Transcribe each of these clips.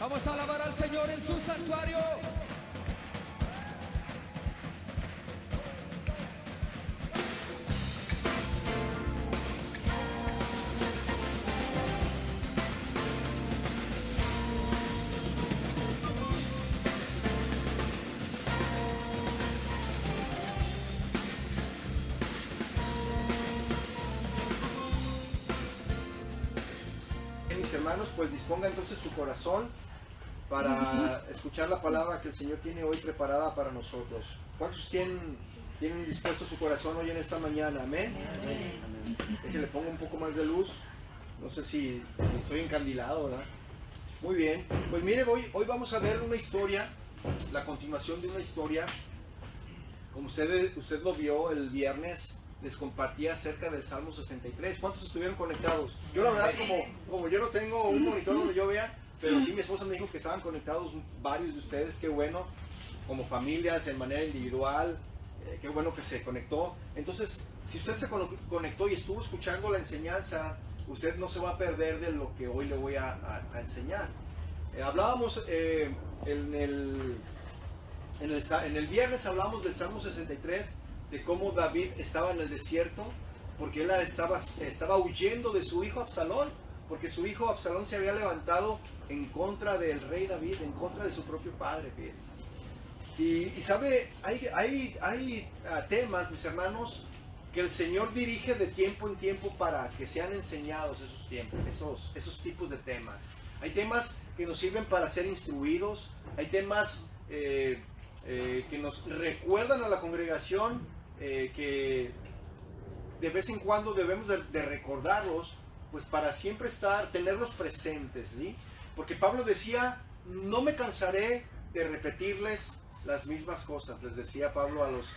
Vamos a alabar al Señor en su santuario. Mis hermanos, pues disponga entonces su corazón para escuchar la palabra que el Señor tiene hoy preparada para nosotros. ¿Cuántos tienen dispuesto su corazón hoy en esta mañana? Amén. Que le ponga un poco más de luz. No sé si estoy encandilado, ¿verdad? Muy bien. Pues mire, hoy vamos a ver una historia, la continuación de una historia. Como usted lo vio el viernes, les compartí acerca del Salmo 63. ¿Cuántos estuvieron conectados? Yo la verdad, como yo no tengo un monitor donde yo vea, pero sí mi esposa me dijo que estaban conectados varios de ustedes. Qué bueno, como familias, en manera individual, qué bueno que se conectó. Entonces, si usted se conectó y estuvo escuchando la enseñanza, usted no se va a perder de lo que hoy le voy a enseñar. Hablábamos en el viernes, hablábamos del Salmo 63, de cómo David estaba en el desierto, porque él estaba huyendo de su hijo Absalón, porque su hijo Absalón se había levantado en contra del rey David, en contra de su propio padre. Y sabe, hay temas, mis hermanos, que el Señor dirige de tiempo en tiempo para que sean enseñados esos tipos de temas. Hay temas que nos sirven para ser instruidos, hay temas que nos recuerdan a la congregación, que de vez en cuando debemos de recordarlos, pues para siempre tenerlos presentes, ¿sí? Porque Pablo decía, no me cansaré de repetirles las mismas cosas. Les decía Pablo a los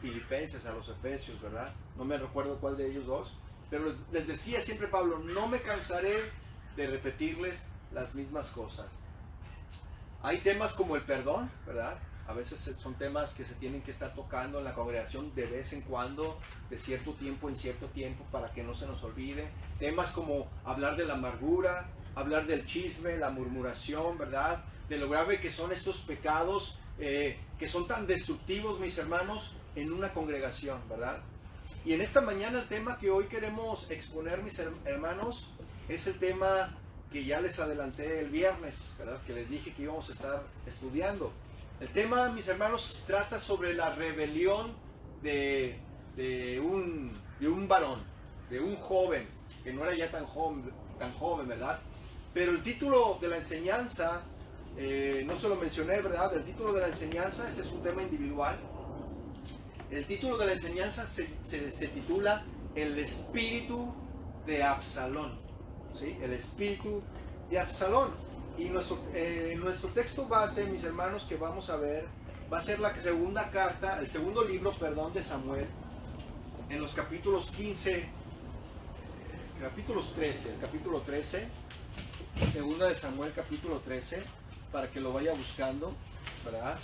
filipenses, a los efesios, ¿verdad? No me recuerdo cuál de ellos dos, pero les decía siempre Pablo, no me cansaré de repetirles las mismas cosas. Hay temas como el perdón, ¿verdad? A veces son temas que se tienen que estar tocando en la congregación de vez en cuando, de cierto tiempo en cierto tiempo, para que no se nos olvide. Temas como hablar de la amargura, hablar del chisme, la murmuración, ¿verdad? De lo grave que son estos pecados que son tan destructivos, mis hermanos, en una congregación, ¿verdad? Y en esta mañana el tema que hoy queremos exponer, mis hermanos, es el tema que ya les adelanté el viernes, ¿verdad? Que les dije que íbamos a estar estudiando. El tema, mis hermanos, trata sobre la rebelión de un varón, de un joven, que no era ya tan joven, ¿verdad? Pero el título de la enseñanza, no se lo mencioné, ¿verdad? El título de la enseñanza, ese es un tema individual. El título de la enseñanza se titula El espíritu de Absalón, ¿sí? El espíritu de Absalón. Y nuestro texto base, mis hermanos, que vamos a ver, va a ser el segundo libro de Samuel, en los capítulos 13, el capítulo 13, segunda de Samuel, capítulo 13, para que lo vaya buscando, ¿verdad?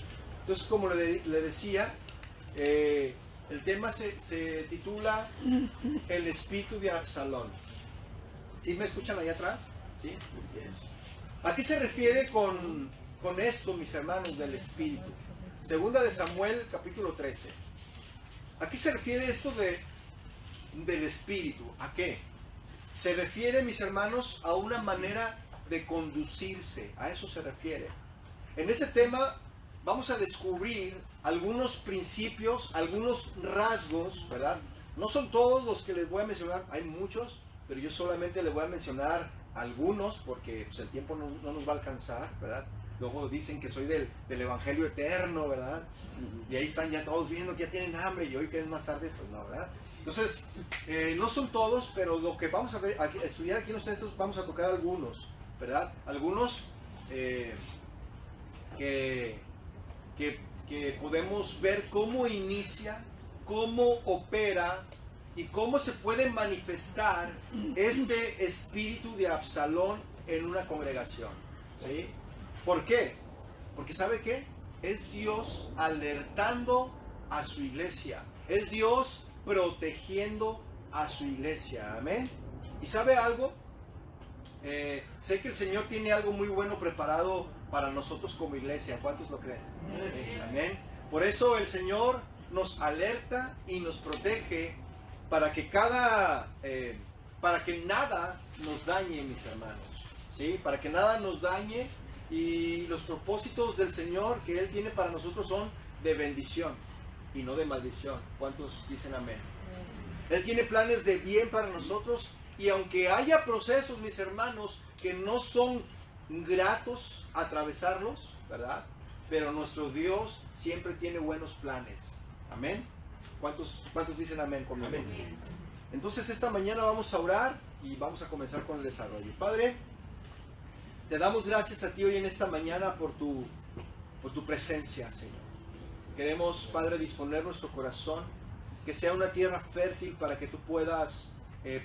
Entonces, como le decía, el tema se titula El espíritu de Absalón. ¿Sí me escuchan allá atrás? ¿Sí? ¿A qué se refiere con esto, mis hermanos, del espíritu? Segunda de Samuel, capítulo 13. ¿A qué se refiere esto del espíritu? ¿A qué? Se refiere, mis hermanos, a una manera de conducirse. A eso se refiere. En ese tema vamos a descubrir algunos principios, algunos rasgos, ¿verdad? No son todos los que les voy a mencionar, hay muchos, pero yo solamente les voy a mencionar algunos, porque pues, el tiempo no nos va a alcanzar, ¿verdad? Luego dicen que soy del Evangelio eterno, ¿verdad? Y ahí están ya todos viendo que ya tienen hambre, y hoy que es más tarde, pues no, ¿verdad? Entonces, no son todos, pero lo que vamos a ver, estudiar aquí en los textos, vamos a tocar algunos, ¿verdad? Algunos que podemos ver cómo inicia, cómo opera, y cómo se puede manifestar este espíritu de Absalón en una congregación, ¿sí? ¿Por qué? Porque ¿sabe qué? Es Dios alertando a su iglesia. Es Dios protegiendo a su iglesia. Amén. ¿Y sabe algo? sé que el Señor tiene algo muy bueno preparado para nosotros como iglesia. ¿Cuántos lo creen? Amén. Por eso el Señor nos alerta y nos protege para que para que nada nos dañe, mis hermanos, ¿sí? Para que nada nos dañe, y los propósitos del Señor que Él tiene para nosotros son de bendición y no de maldición. ¿Cuántos dicen amén? Él tiene planes de bien para nosotros, y aunque haya procesos, mis hermanos, que no son gratos atravesarlos, ¿verdad? Pero nuestro Dios siempre tiene buenos planes. Amén. ¿Cuántos dicen amén conmigo? Amén. Entonces esta mañana vamos a orar y vamos a comenzar con el desarrollo. Padre, te damos gracias a ti hoy en esta mañana por tu presencia, Señor. Queremos, Padre, disponer nuestro corazón, que sea una tierra fértil para que tú puedas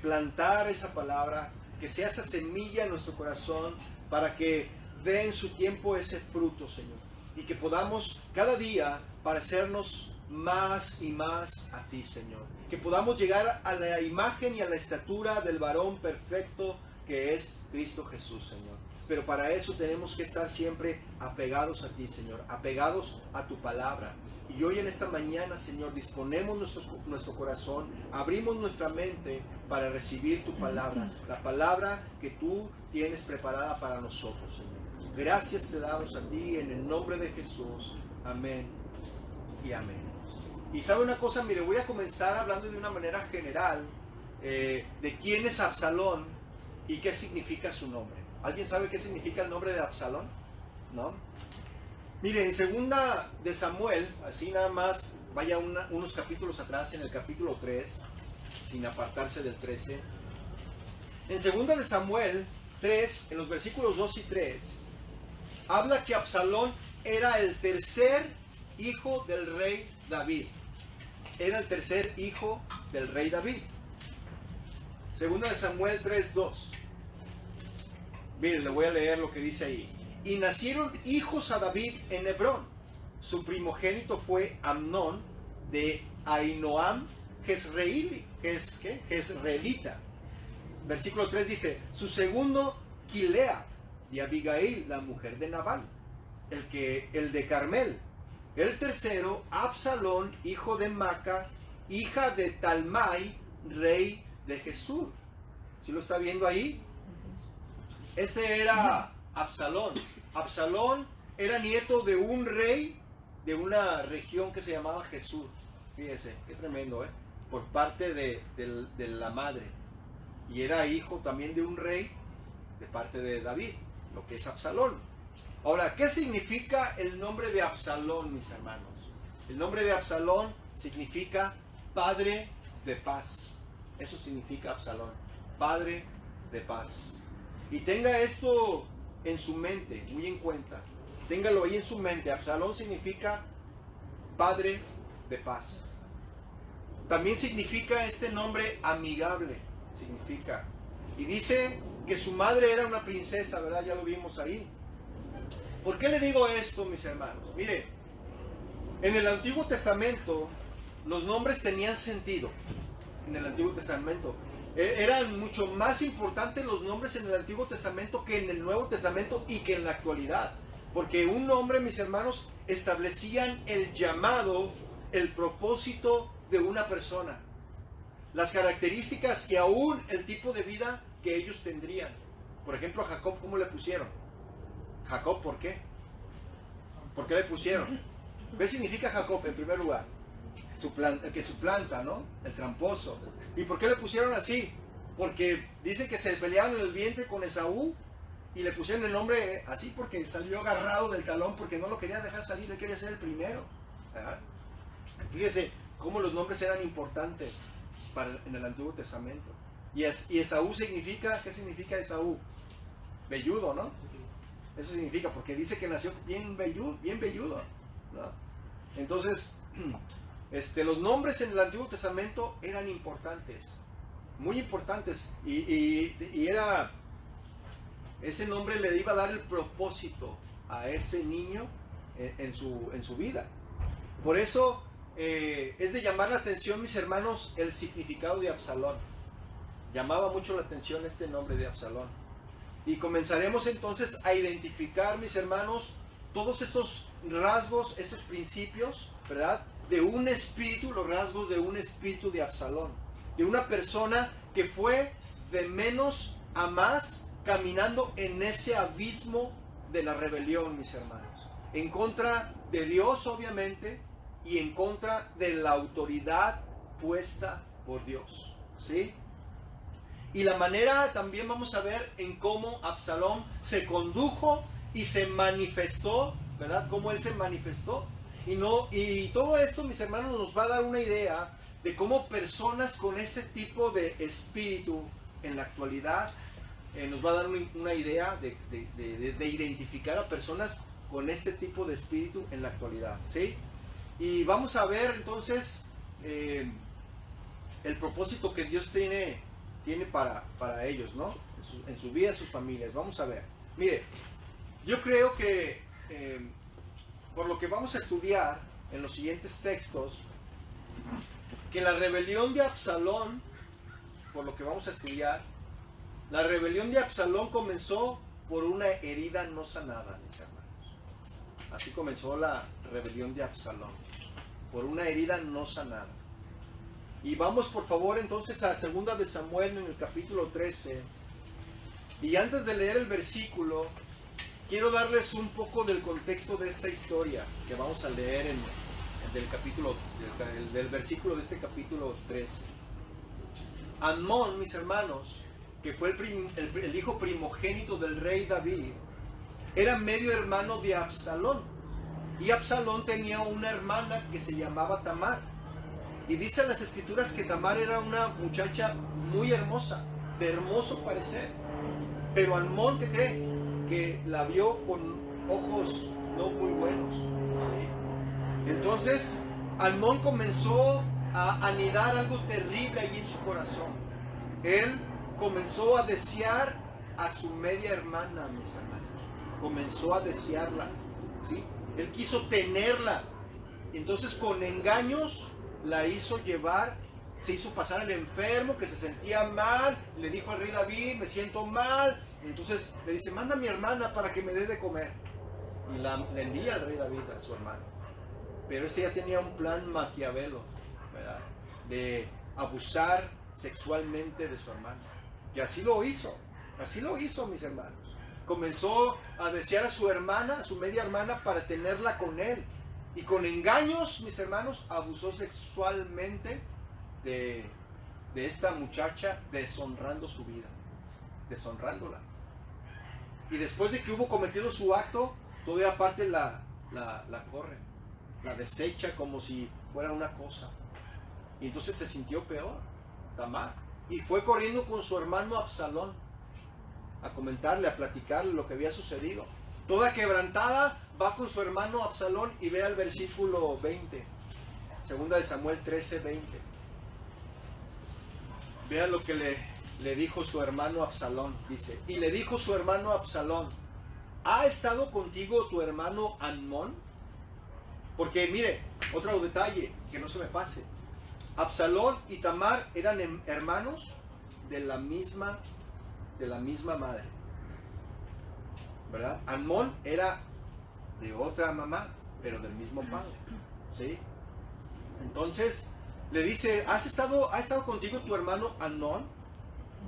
plantar esa palabra, que sea esa semilla en nuestro corazón para que dé en su tiempo ese fruto, Señor. Y que podamos cada día parecernos más y más a ti, Señor. Que podamos llegar a la imagen y a la estatura del varón perfecto que es Cristo Jesús, Señor. Pero para eso tenemos que estar siempre apegados a ti, Señor, apegados a tu palabra. Y hoy en esta mañana, Señor, disponemos nuestro corazón, abrimos nuestra mente para recibir tu palabra, la palabra que tú tienes preparada para nosotros, Señor. Gracias te damos a ti en el nombre de Jesús. Amén y amén. Y sabe una cosa, mire, voy a comenzar hablando de una manera general de quién es Absalón y qué significa su nombre. ¿Alguien sabe qué significa el nombre de Absalón? ¿No? Mire, en segunda de Samuel, así nada más, vaya unos capítulos atrás, en el capítulo 3, sin apartarse del 13. En segunda de Samuel 3, en los versículos 2 y 3, habla que Absalón era el tercer hijo del rey David. Era el tercer hijo del rey David. Segunda de Samuel 3:2. Miren, le voy a leer lo que dice ahí. Y nacieron hijos a David en Hebrón. Su primogénito fue Amnón de Ahinoam Jezreelita. Versículo 3 dice, su segundo Kileab de Abigail, la mujer de Nabal, el de Carmel. El tercero, Absalón, hijo de Maca, hija de Talmai, rey de Jesús. ¿Sí lo está viendo ahí? Este era Absalón. Absalón era nieto de un rey de una región que se llamaba Jesús. Fíjese, qué tremendo, ¿eh? Por parte de la madre. Y era hijo también de un rey de parte de David, lo que es Absalón. Ahora, ¿qué significa el nombre de Absalón, mis hermanos? El nombre de Absalón significa Padre de paz. Eso significa Absalón, Padre de paz. Y tenga esto en su mente, muy en cuenta. Téngalo ahí en su mente. Absalón significa Padre de paz. También significa este nombre amigable. Significa. Y dice que su madre era una princesa, ¿verdad? Ya lo vimos ahí. ¿Por qué le digo esto, mis hermanos? Mire, en el Antiguo Testamento los nombres tenían sentido. En el Antiguo Testamento eran mucho más importantes los nombres en el Antiguo Testamento que en el Nuevo Testamento y que en la actualidad. Porque un nombre, mis hermanos, establecían el llamado, el propósito de una persona, las características y aún el tipo de vida que ellos tendrían. Por ejemplo, a Jacob, ¿cómo le pusieron? Jacob, ¿por qué? ¿Por qué le pusieron? ¿Qué significa Jacob en primer lugar? El que suplanta, ¿no? El tramposo. ¿Y por qué le pusieron así? Porque dice que se pelearon en el vientre con Esaú y le pusieron el nombre así porque salió agarrado del talón, porque no lo quería dejar salir, él quería ser el primero. ¿Verdad? Fíjese cómo los nombres eran importantes en el Antiguo Testamento. Y Esaú significa, ¿qué significa Esaú? Velludo, ¿no? Eso significa, porque dice que nació bien velludo, ¿no? Entonces, los nombres en el Antiguo Testamento eran importantes, muy importantes, y era, ese nombre le iba a dar el propósito a ese niño en su vida. Por eso es de llamar la atención, mis hermanos, el significado de Absalón. Llamaba mucho la atención este nombre de Absalón. Y comenzaremos entonces a identificar, mis hermanos, todos estos rasgos, estos principios, ¿verdad? De un espíritu, los rasgos de un espíritu de Absalón. De una persona que fue de menos a más caminando en ese abismo de la rebelión, mis hermanos. En contra de Dios, obviamente, y en contra de la autoridad puesta por Dios, ¿sí? Y la manera también vamos a ver en cómo Absalón se condujo y se manifestó, ¿verdad? Cómo él se manifestó. Y todo esto, mis hermanos, nos va a dar una idea de cómo personas con este tipo de espíritu en la actualidad, nos va a dar una idea de identificar a personas con este tipo de espíritu en la actualidad, ¿sí? Y vamos a ver entonces el propósito que Dios tiene para ellos, ¿no? En su vida, en sus familias. Vamos a ver. Mire, yo creo que por lo que vamos a estudiar en los siguientes textos, que la rebelión de Absalón, por lo que vamos a estudiar, la rebelión de Absalón comenzó por una herida no sanada, mis hermanos. Así comenzó la rebelión de Absalón, por una herida no sanada. Y vamos por favor entonces a 2 de Samuel en el capítulo 13. Y antes de leer el versículo, quiero darles un poco del contexto de esta historia que vamos a leer del versículo de este capítulo 13. Amnón, mis hermanos, que fue el hijo primogénito del rey David, era medio hermano de Absalón. Y Absalón tenía una hermana que se llamaba Tamar. Y dicen las escrituras que Tamar era una muchacha muy hermosa, de hermoso parecer. Pero Amnón, ¿qué cree? Que la vio con ojos no muy buenos, ¿sí? Entonces, Amnón comenzó a anidar algo terrible ahí en su corazón. Él comenzó a desear a su media hermana, mis hermanos. Comenzó a desearla, ¿sí? Él quiso tenerla. Entonces, con engaños, la hizo llevar, se hizo pasar el enfermo, que se sentía mal. Le dijo al rey David, me siento mal. Entonces le dice, manda a mi hermana para que me dé de comer. Y le envía al rey David a su hermano. Pero ese ya tenía un plan maquiavelo, ¿verdad? De abusar sexualmente de su hermano. Y así lo hizo, mis hermanos. Comenzó a desear a su hermana, a su media hermana, para tenerla con él. Y con engaños, mis hermanos, abusó sexualmente de esta muchacha, deshonrando su vida, deshonrándola. Y después de que hubo cometido su acto, todavía aparte la corre, la desecha como si fuera una cosa. Y entonces se sintió peor, Tamar. Y fue corriendo con su hermano Absalón a comentarle, a platicarle lo que había sucedido. Toda quebrantada, va con su hermano Absalón y ve al versículo 20. 2 de Samuel 13, 20. Vea lo que le dijo su hermano Absalón. Dice, y le dijo su hermano Absalón, ¿ha estado contigo tu hermano Amnón? Porque mire, otro detalle, que no se me pase. Absalón y Tamar eran hermanos de la misma madre, ¿verdad? Amnón era de otra mamá, pero del mismo padre, ¿sí? Entonces le dice, ¿ha estado contigo tu hermano Amnón?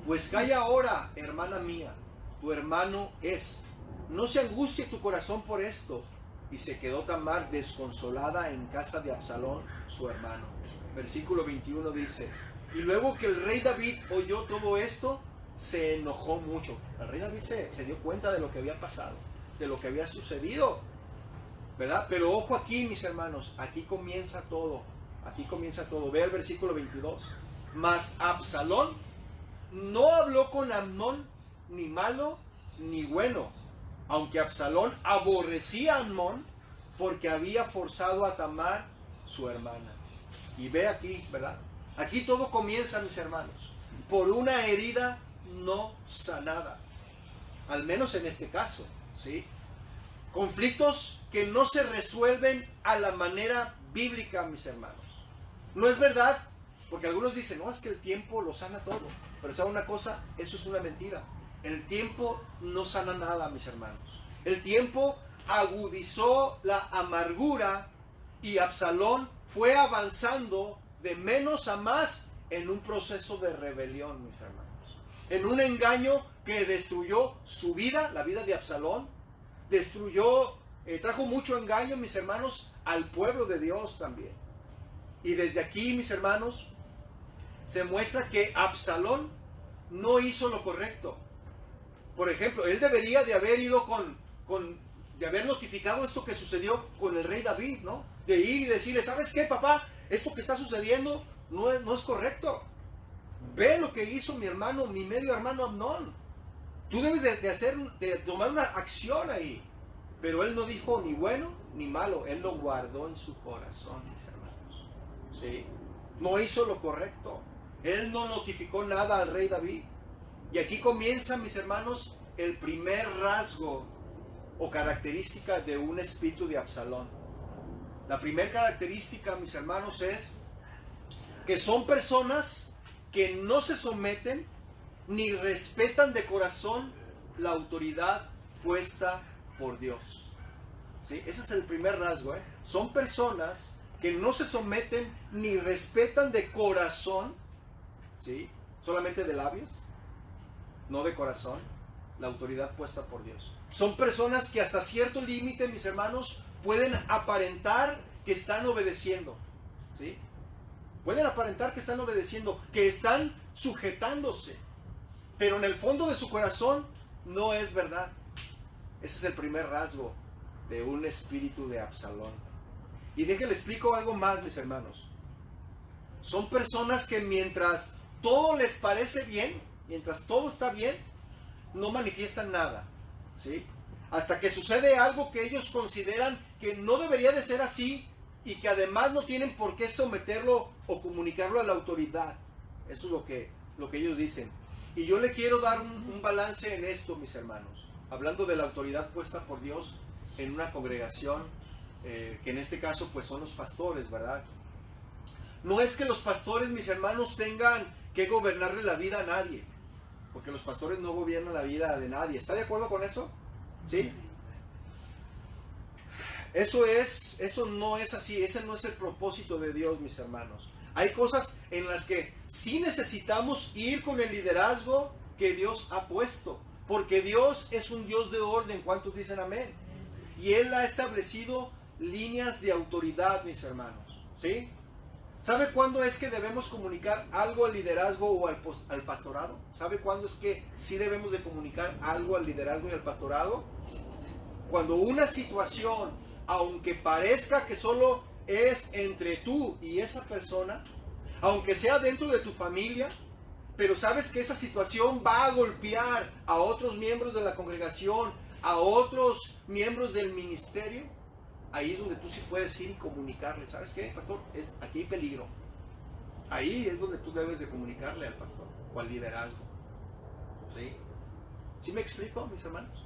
Pues calla ahora, hermana mía, tu hermano es. No se angustie tu corazón por esto. Y se quedó Tamar desconsolada en casa de Absalón, su hermano. Versículo 21 dice, y luego que el rey David oyó todo esto, se enojó mucho. El rey David se dio cuenta de lo que había pasado, de lo que había sucedido, ¿verdad? Pero ojo aquí, mis hermanos, aquí comienza todo. Ve el versículo 22. Mas Absalón no habló con Amnón ni malo ni bueno, aunque Absalón aborrecía a Amnón porque había forzado a Tamar, su hermana. Y ve aquí, ¿verdad? Aquí todo comienza, mis hermanos, por una herida no sanada. Al menos en este caso, ¿sí? Conflictos que no se resuelven a la manera bíblica, mis hermanos. No es verdad, porque algunos dicen, no, es que el tiempo lo sana todo. Pero ¿sabe una cosa? Eso es una mentira. el tiempo no sana nada, mis hermanos. El tiempo agudizó la amargura y Absalón fue avanzando de menos a más en un proceso de rebelión, mis hermanos. En un engaño que destruyó su vida, la vida de Absalón. Trajo mucho engaño, mis hermanos, al pueblo de Dios también. Y desde aquí, mis hermanos, se muestra que Absalón no hizo lo correcto. Por ejemplo, él debería de haber ido de haber notificado esto que sucedió con el rey David, ¿no? De ir y decirle, ¿sabes qué, papá? Esto que está sucediendo no es correcto. Ve lo que hizo mi hermano, mi medio hermano Amnón. Tú debes de tomar una acción ahí. Pero él no dijo ni bueno ni malo. Él lo guardó en su corazón, mis hermanos. ¿Sí? No hizo lo correcto. Él no notificó nada al rey David. Y aquí comienza, mis hermanos, el primer rasgo o característica de un espíritu de Absalón. La primera característica, mis hermanos, es que son personas que no se someten ni respetan de corazón la autoridad puesta por Dios. ¿Sí? Ese es el primer rasgo. Son personas que no se someten ni respetan de corazón, ¿sí? Solamente de labios, no de corazón, la autoridad puesta por Dios. Son personas que hasta cierto límite, mis hermanos, pueden aparentar que están obedeciendo, ¿sí? Pueden aparentar que están obedeciendo, que están sujetándose, pero en el fondo de su corazón no es verdad. Ese es el primer rasgo de un espíritu de Absalón. Y déjenle explico algo más, mis hermanos. Son personas que mientras todo les parece bien, mientras todo está bien, no manifiestan nada, ¿sí? Hasta que sucede algo que ellos consideran que no debería de ser así y que además no tienen por qué someterlo o comunicarlo a la autoridad. Eso es lo que ellos dicen. Y yo le quiero dar un balance en esto, mis hermanos. Hablando de la autoridad puesta por Dios en una congregación, que en este caso pues son los pastores, ¿verdad? No es que los pastores, mis hermanos, tengan que gobernarle la vida a nadie, porque los pastores no gobiernan la vida de nadie. ¿Está de acuerdo con eso? ¿Sí? Eso no es así. Ese no es el propósito de Dios, mis hermanos. Hay cosas en las que sí necesitamos ir con el liderazgo que Dios ha puesto, porque Dios es un Dios de orden. ¿Cuántos dicen amén? Y Él ha establecido líneas de autoridad, mis hermanos, ¿sí? ¿Sabe cuándo es que debemos comunicar algo al liderazgo o al pastorado? ¿Sabe cuándo es que sí debemos de comunicar algo al liderazgo y al pastorado? Cuando una situación, aunque parezca que solo es entre tú y esa persona, aunque sea dentro de tu familia, pero sabes que esa situación va a golpear a otros miembros de la congregación, a otros miembros del ministerio, ahí es donde tú sí puedes ir y comunicarle. ¿Sabes qué, pastor? Aquí hay peligro. Ahí es donde tú debes de comunicarle al pastor o al liderazgo. ¿Sí? ¿Sí me explico, mis hermanos?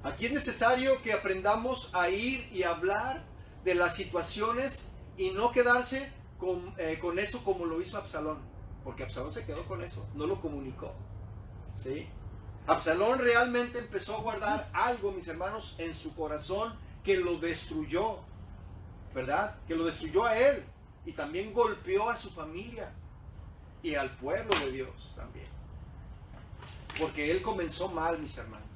Aquí es necesario que aprendamos a ir y hablar de las situaciones y no quedarse con eso como lo hizo Absalón. Porque Absalón se quedó con eso, no lo comunicó. ¿Sí? Absalón realmente empezó a guardar algo, mis hermanos, en su corazón que lo destruyó, ¿verdad? Que lo destruyó a él y también golpeó a su familia y al pueblo de Dios también. Porque él comenzó mal, mis hermanos.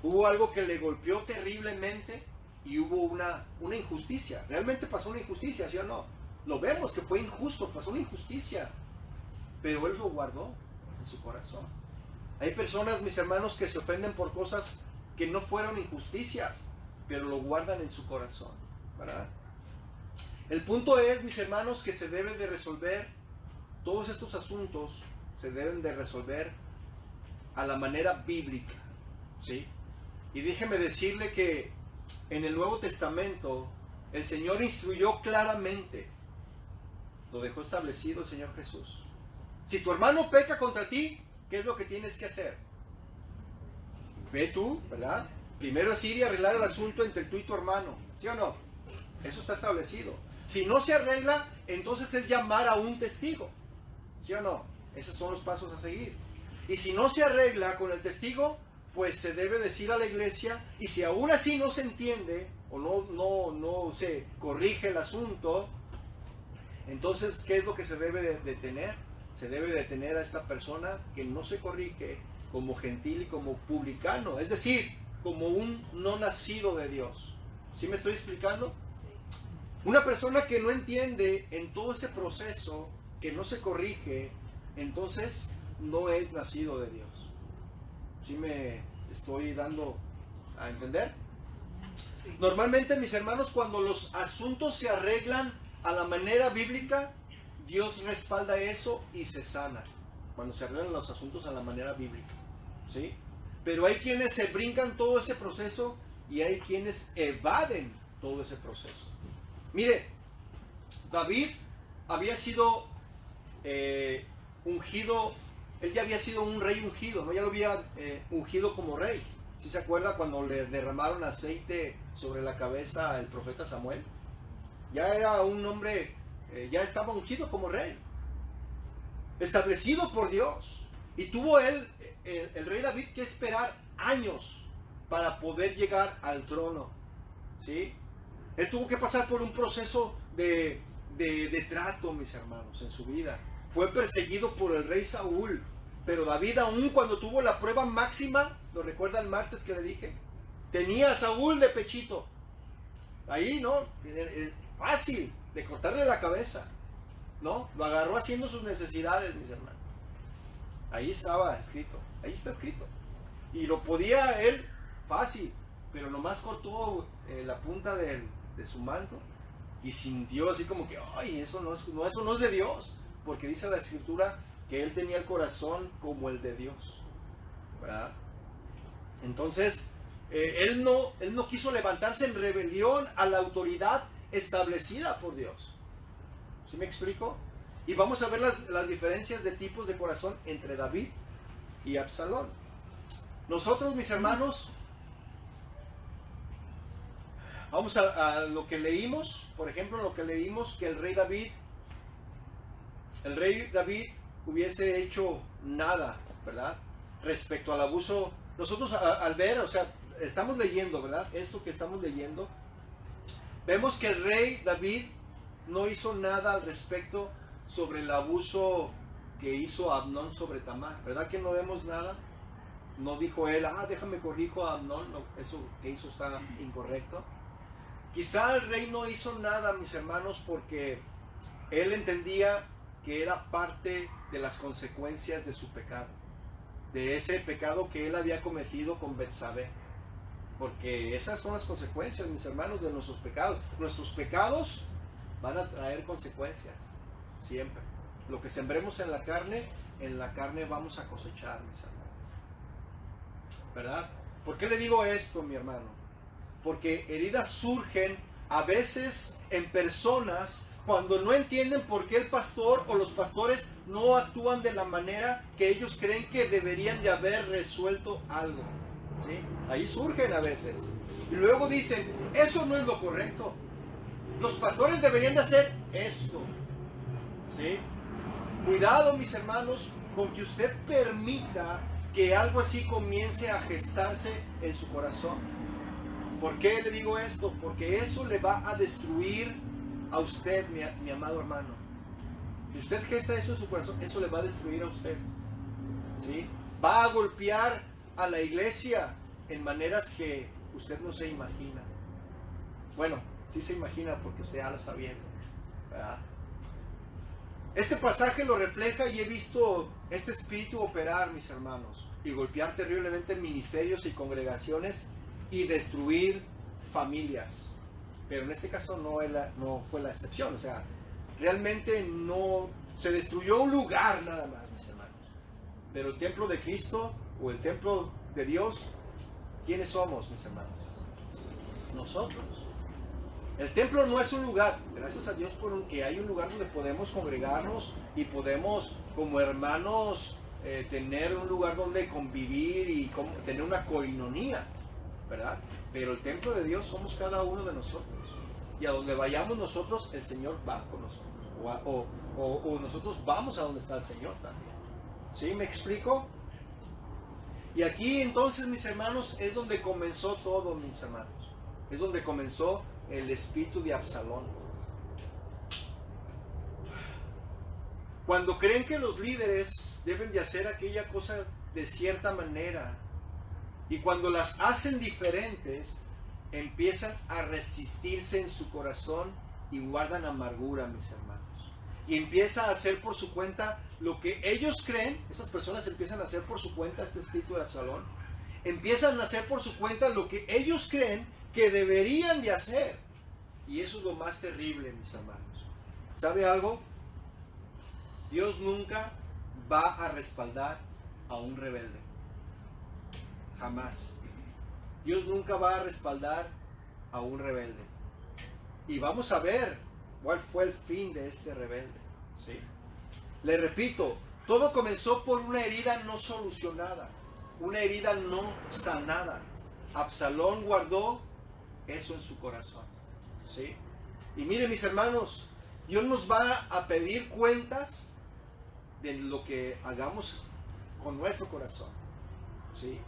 Hubo algo que le golpeó terriblemente y hubo una injusticia. Realmente pasó una injusticia, ¿sí o no? Lo vemos que fue injusto, pasó una injusticia. Pero él lo guardó en su corazón. Hay personas, mis hermanos, que se ofenden por cosas que no fueron injusticias, pero lo guardan en su corazón, ¿verdad? El punto es, mis hermanos, que se deben de resolver, todos estos asuntos se deben de resolver a la manera bíblica, ¿sí? Y déjeme decirle que en el Nuevo Testamento el Señor instruyó claramente, lo dejó establecido el Señor Jesús. Si tu hermano peca contra ti, ¿qué es lo que tienes que hacer? Ve tú, ¿verdad? Primero es ir y arreglar el asunto entre tú y tu hermano, ¿sí o no? Eso está establecido. Si no se arregla, entonces es llamar a un testigo, ¿sí o no? Esos son los pasos a seguir. Y si no se arregla con el testigo, pues se debe decir a la iglesia, y si aún así no se entiende o no se corrige el asunto, entonces, ¿qué es lo que se debe de detener? Se debe detener a esta persona que no se corrige como gentil y como publicano, es decir, como un no nacido de Dios. ¿Sí me estoy explicando? Una persona que no entiende en todo ese proceso, que no se corrige, entonces no es nacido de Dios. ¿Sí me estoy dando a entender? Sí. Normalmente, mis hermanos, cuando los asuntos se arreglan a la manera bíblica, Dios respalda eso y se sana. Cuando se arreglan los asuntos a la manera bíblica, ¿sí? Pero hay quienes se brincan todo ese proceso y hay quienes evaden todo ese proceso. Mire, David había sido ungido. Él ya había sido un rey ungido, ¿no? Ya lo había ungido como rey. ¿Sí se acuerda cuando le derramaron aceite sobre la cabeza al profeta Samuel? Ya era un hombre, ya estaba ungido como rey, establecido por Dios. Y tuvo él, el rey David, que esperar años para poder llegar al trono, ¿sí? Él tuvo que pasar por un proceso de trato, mis hermanos, en su vida. Fue perseguido por el rey Saúl, pero David, aún cuando tuvo la prueba máxima, ¿lo recuerda el martes que le dije? Tenía a Saúl de pechito. Ahí, ¿no? Fácil de cortarle la cabeza, ¿no? Lo agarró haciendo sus necesidades, mis hermanos. Ahí estaba escrito, ahí está escrito. Y lo podía él fácil, pero nomás cortó la punta de su manto y sintió así como que, ay, eso no es de Dios. Porque dice la escritura que él tenía el corazón como el de Dios, ¿verdad? Entonces, él no quiso levantarse en rebelión a la autoridad establecida por Dios. ¿Sí me explico? Y vamos a ver las diferencias de tipos de corazón entre David y Absalón. Nosotros, mis hermanos, vamos a lo que leímos. Por ejemplo, lo que leímos, que el rey David hubiese hecho nada, ¿verdad? Respecto al abuso. Nosotros al ver, o sea, estamos leyendo, ¿verdad? Esto que estamos leyendo, vemos que el rey David no hizo nada al respecto sobre el abuso que hizo Amnón sobre Tamar, ¿verdad que no vemos nada? No dijo él, déjame corrijo a Amnón, no, eso que hizo está incorrecto. Quizá el rey no hizo nada, mis hermanos, porque él entendía que era parte de las consecuencias de su pecado, de ese pecado que él había cometido con Betsabé. Porque esas son las consecuencias, mis hermanos, de nuestros pecados. Nuestros pecados van a traer consecuencias, siempre. Lo que sembremos en la carne vamos a cosechar, mis hermanos. ¿Verdad? ¿Por qué le digo esto, mi hermano? Porque heridas surgen a veces en personas cuando no entienden por qué el pastor o los pastores no actúan de la manera que ellos creen que deberían de haber resuelto algo. ¿Sí? Ahí surgen a veces. Y luego dicen, eso no es lo correcto. Los pastores deberían de hacer esto. ¿Sí? Cuidado, mis hermanos, con que usted permita que algo así comience a gestarse en su corazón. ¿Por qué le digo esto? Porque eso le va a destruir a usted, mi amado hermano. Si usted gesta eso en su corazón, eso le va a destruir a usted. ¿Sí? Va a golpear a la iglesia en maneras que usted no se imagina. Bueno, sí se imagina porque usted ya lo está viendo, ¿verdad? Este pasaje lo refleja y he visto este espíritu operar, mis hermanos, y golpear terriblemente en ministerios y congregaciones y destruir familias. Pero en este caso no fue la excepción. O sea, realmente no se destruyó un lugar nada más, mis hermanos. Pero el templo de Cristo o el templo de Dios, ¿quiénes somos, mis hermanos? Nosotros. El templo no es un lugar, gracias a Dios porque hay un lugar donde podemos congregarnos y podemos como hermanos tener un lugar donde convivir y tener una coinonía, ¿verdad? Pero el templo de Dios somos cada uno de nosotros. Y a donde vayamos nosotros, el Señor va con nosotros. O nosotros vamos a donde está el Señor también. ¿Sí? ¿Me explico? Y aquí entonces, mis hermanos, es donde comenzó todo, mis hermanos. Es donde comenzó el espíritu de Absalón. Cuando creen que los líderes deben de hacer aquella cosa de cierta manera, y cuando las hacen diferentes, empiezan a resistirse en su corazón y guardan amargura, mis hermanos. Y empieza a hacer por su cuenta lo que ellos creen. Esas personas empiezan a hacer por su cuenta, este espíritu de Absalón, empiezan a hacer por su cuenta lo que ellos creen que deberían de hacer. Y eso es lo más terrible, mis hermanos. ¿Sabe algo? Dios nunca va a respaldar a un rebelde. Jamás. Dios nunca va a respaldar a un rebelde. Y vamos a ver cuál fue el fin de este rebelde. ¿Sí? Le repito, todo comenzó por una herida no solucionada, una herida no sanada. Absalón guardó eso en su corazón. ¿Sí? Y miren, mis hermanos, Dios nos va a pedir cuentas de lo que hagamos con nuestro corazón. ¿Sí?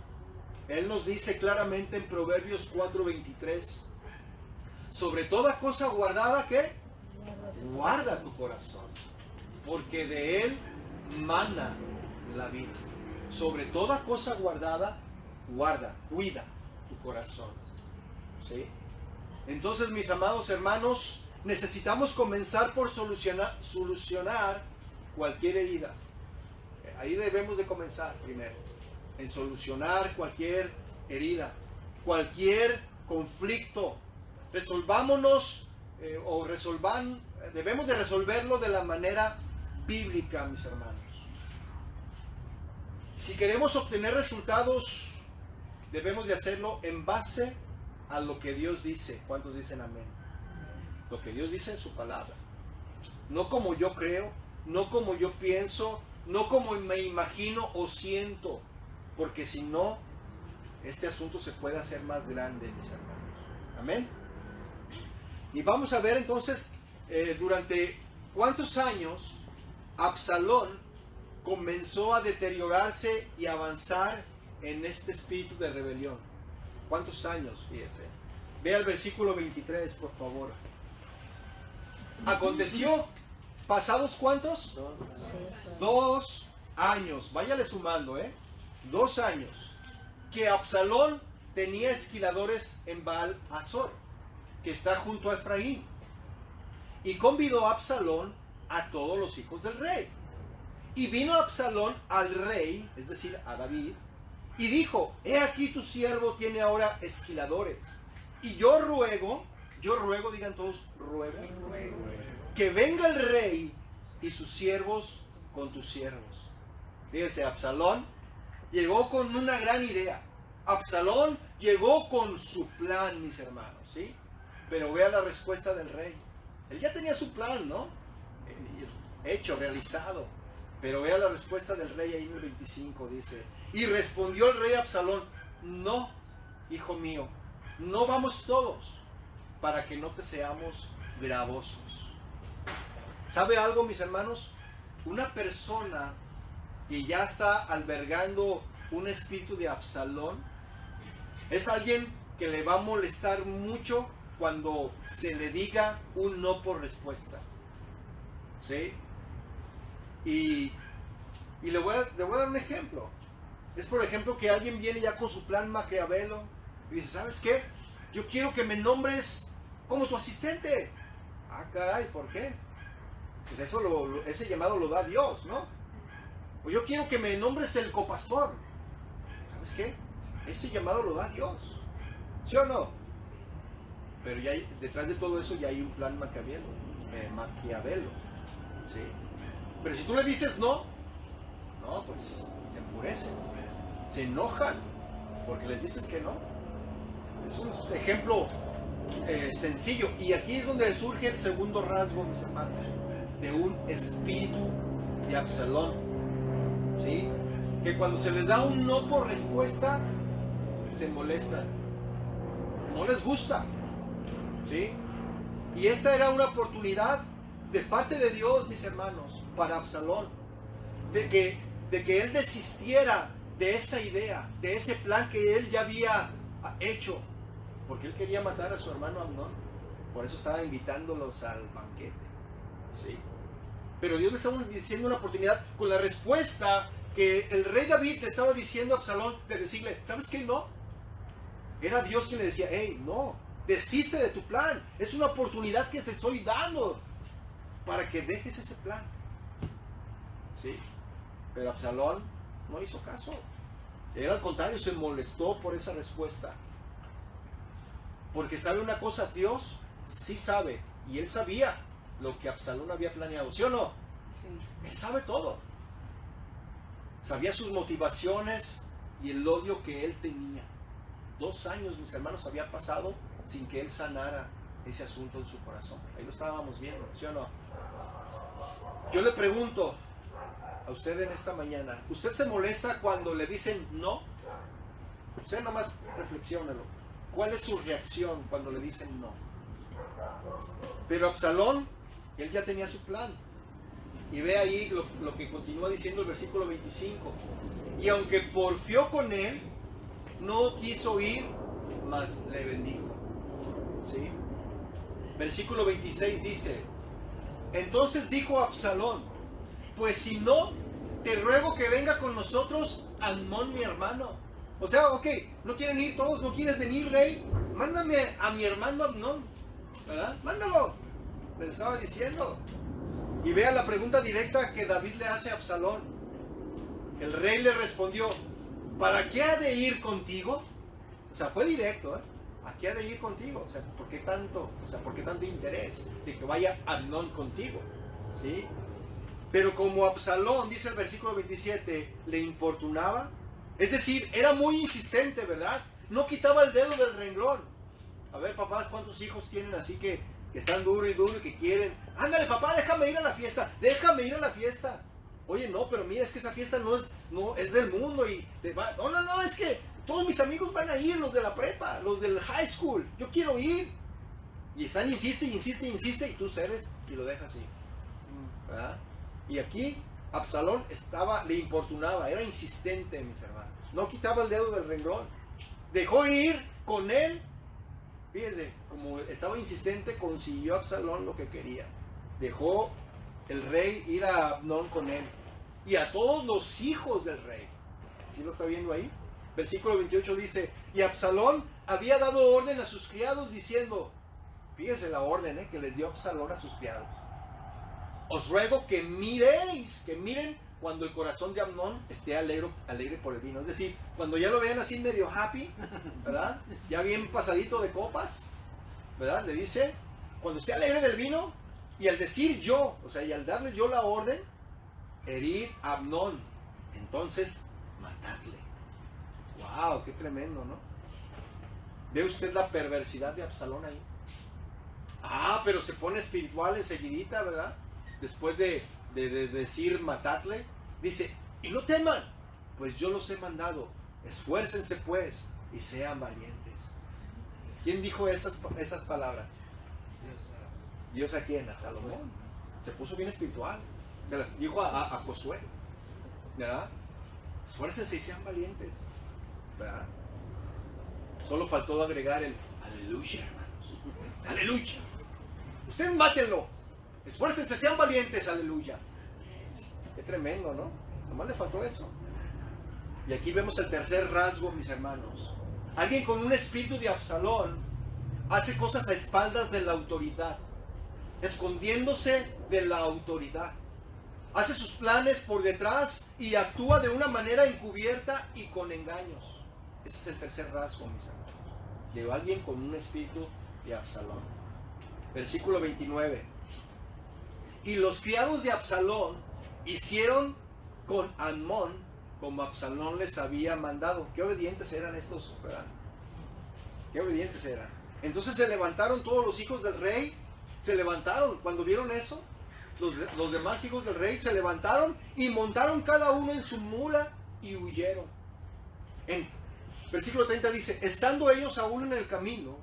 Él nos dice claramente en Proverbios 4:23, sobre toda cosa guardada, ¿qué? Guarda tu corazón, porque de él mana la vida. Sobre toda cosa guardada, guarda, cuida tu corazón. ¿Sí? Entonces, mis amados hermanos, necesitamos comenzar por solucionar cualquier herida. Ahí debemos de comenzar primero, en solucionar cualquier herida, cualquier conflicto. Resolvámonos debemos de resolverlo de la manera bíblica, mis hermanos. Si queremos obtener resultados, debemos de hacerlo en base a lo que Dios dice. ¿Cuántos dicen amén? Lo que Dios dice en su palabra. No como yo creo, no como yo pienso, no como me imagino o siento, porque si no, este asunto se puede hacer más grande, mis hermanos. Amén. Y vamos a ver entonces durante cuántos años Absalón comenzó a deteriorarse y avanzar en este espíritu de rebelión. ¿Cuántos años? Fíjese. Vea el versículo 23, por favor. Aconteció, ¿pasados cuántos? 2 años. Váyale sumando, 2 años. Que Absalón tenía esquiladores en Baal-Hazor, que está junto a Efraín. Y convidó a Absalón a todos los hijos del rey. Y vino Absalón al rey, es decir, a David, y dijo: he aquí tu siervo tiene ahora esquiladores. Y yo ruego, digan todos, ruego, que venga el rey y sus siervos con tus siervos. Fíjense, Absalón llegó con una gran idea. Absalón llegó con su plan, mis hermanos, ¿sí? Pero vea la respuesta del rey. Él ya tenía su plan, ¿no? Hecho, realizado. Pero vea la respuesta del rey ahí en el 25, dice: y respondió el rey a Absalón: no, hijo mío, no vamos todos, para que no te seamos gravosos. ¿Sabe algo, mis hermanos? Una persona que ya está albergando un espíritu de Absalón es alguien que le va a molestar mucho cuando se le diga un no por respuesta. ¿Sí? Y le voy a dar un ejemplo. Es, por ejemplo, que alguien viene ya con su plan Maquiavelo y dice: ¿sabes qué? Yo quiero que me nombres como tu asistente. Ah, caray, ¿por qué? Pues ese llamado lo da Dios, ¿no? O yo quiero que me nombres el copastor. ¿Sabes qué? Ese llamado lo da Dios. ¿Sí o no? Pero ya detrás de todo eso ya hay un plan Maquiavelo. ¿Sí? Pero si tú le dices no, pues se enfurecen, se enojan, porque les dices que no. Es un ejemplo sencillo. Y aquí es donde surge el segundo rasgo, mis hermanos, de un espíritu de Absalón. ¿Sí? Que cuando se les da un no por respuesta, se molestan. No les gusta. ¿Sí? Y esta era una oportunidad de parte de Dios, mis hermanos, para Absalón, de que él desistiera de esa idea, de ese plan que él ya había hecho, porque él quería matar a su hermano Amnón. Por eso estaba invitándolos al banquete. ¿Sí? Pero Dios le estaba diciendo una oportunidad con la respuesta que el rey David le estaba diciendo a Absalón, de decirle, ¿sabes qué? No. Era Dios quien le decía, hey, no, desiste de tu plan. Es una oportunidad que te estoy dando para que dejes ese plan. ¿Sí? Pero Absalón no hizo caso. Él al contrario se molestó por esa respuesta. Porque sabe una cosa, Dios sí sabe, y él sabía lo que Absalón había planeado, ¿sí o no? Sí. Él sabe todo. Sabía sus motivaciones y el odio que él tenía. 2 años, mis hermanos, había pasado sin que él sanara ese asunto en su corazón. Ahí lo estábamos viendo, ¿sí o no? Yo le pregunto a usted en esta mañana, ¿usted se molesta cuando le dicen no? Usted nomás reflexiónelo. ¿Cuál es su reacción cuando le dicen no? Pero Absalón, él ya tenía su plan. Y ve ahí lo que continúa diciendo el versículo 25. Y aunque porfió con él, no quiso ir, mas le bendijo. ¿Sí? Versículo 26 dice, entonces dijo Absalón, pues si no, te ruego que venga con nosotros Amnón mi hermano. O sea, ok, no quieren ir todos, no quieres venir, rey, mándame a mi hermano Amnón, ¿verdad? Mándalo, les estaba diciendo. Y vea la pregunta directa que David le hace a Absalón. El rey le respondió, ¿para qué ha de ir contigo? O sea, fue directo, ¿eh? ¿A qué ha de ir contigo? O sea, ¿por qué tanto? O sea, ¿por qué tanto interés de que vaya Amnón contigo? ¿Sí? Pero como Absalón, dice el versículo 27, le importunaba, es decir, era muy insistente, ¿verdad? No quitaba el dedo del renglón. A ver, papás, ¿cuántos hijos tienen así que están duro y que quieren? Ándale, papá, déjame ir a la fiesta, déjame ir a la fiesta. Oye, no, pero mira, es que esa fiesta no es del mundo y no, es que todos mis amigos van a ir, los de la prepa, los del high school, yo quiero ir. Y están, insiste, y tú cedes y lo dejas ir. ¿Verdad? Y aquí Absalón le importunaba, era insistente, mis hermanos. No quitaba el dedo del renglón. Dejó ir con él. Fíjense, como estaba insistente, consiguió Absalón lo que quería. Dejó el rey ir a Amnón con él. Y a todos los hijos del rey. ¿Sí lo está viendo ahí? Versículo 28 dice, y Absalón había dado orden a sus criados diciendo, fíjense la orden que les dio Absalón a sus criados. Os ruego que miren cuando el corazón de Amnón esté alegre por el vino. Es decir, cuando ya lo vean así medio happy, ¿verdad? Ya bien pasadito de copas, ¿verdad? Le dice, cuando esté alegre del vino, y al decir yo, o sea, y al darles yo la orden, herid a Amnón, entonces matadle. ¡Wow! ¡Qué tremendo!, ¿no? ¿Ve usted la perversidad de Absalón ahí? Ah, pero se pone espiritual enseguidita, ¿verdad? Después de decir matadle, dice, y no teman, pues yo los he mandado, esfuércense pues y sean valientes. ¿Quién dijo esas palabras? Dios. ¿A quién? A Salomón. Se puso bien espiritual. Se las dijo a Josué, ¿verdad? Esfuércense y sean valientes, ¿verdad? Solo faltó agregar el aleluya, hermanos. Aleluya. Ustedes mátenlo. Esfuércense, sean valientes, aleluya. Qué tremendo, ¿no? Nomás le faltó eso. Y aquí vemos el tercer rasgo, mis hermanos. Alguien con un espíritu de Absalón hace cosas a espaldas de la autoridad, escondiéndose de la autoridad. Hace sus planes por detrás y actúa de una manera encubierta y con engaños. Ese es el tercer rasgo, mis hermanos, de alguien con un espíritu de Absalón. Versículo 29. Y los criados de Absalón hicieron con Amnón como Absalón les había mandado. Qué obedientes eran estos, ¿verdad? Qué obedientes eran. Entonces se levantaron todos los hijos del rey. Se levantaron cuando vieron eso. Los demás hijos del rey se levantaron y montaron cada uno en su mula y huyeron. En versículo 30 dice, estando ellos aún en el camino,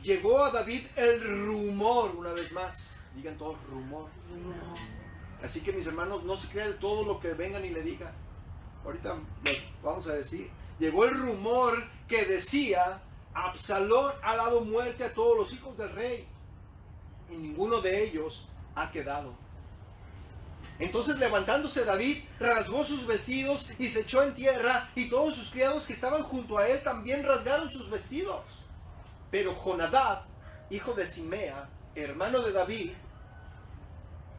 llegó a David el rumor, una vez más, digan todos rumor. Así que mis hermanos, no se crean de todo lo que vengan y le digan. ahorita vamos a decir, llegó el rumor que decía, Absalón ha dado muerte a todos los hijos del rey y ninguno de ellos ha quedado. Entonces levantándose David, rasgó sus vestidos y se echó en tierra, y todos sus criados que estaban junto a él también rasgaron sus vestidos. Pero Jonadab, hijo de Simea, hermano de David,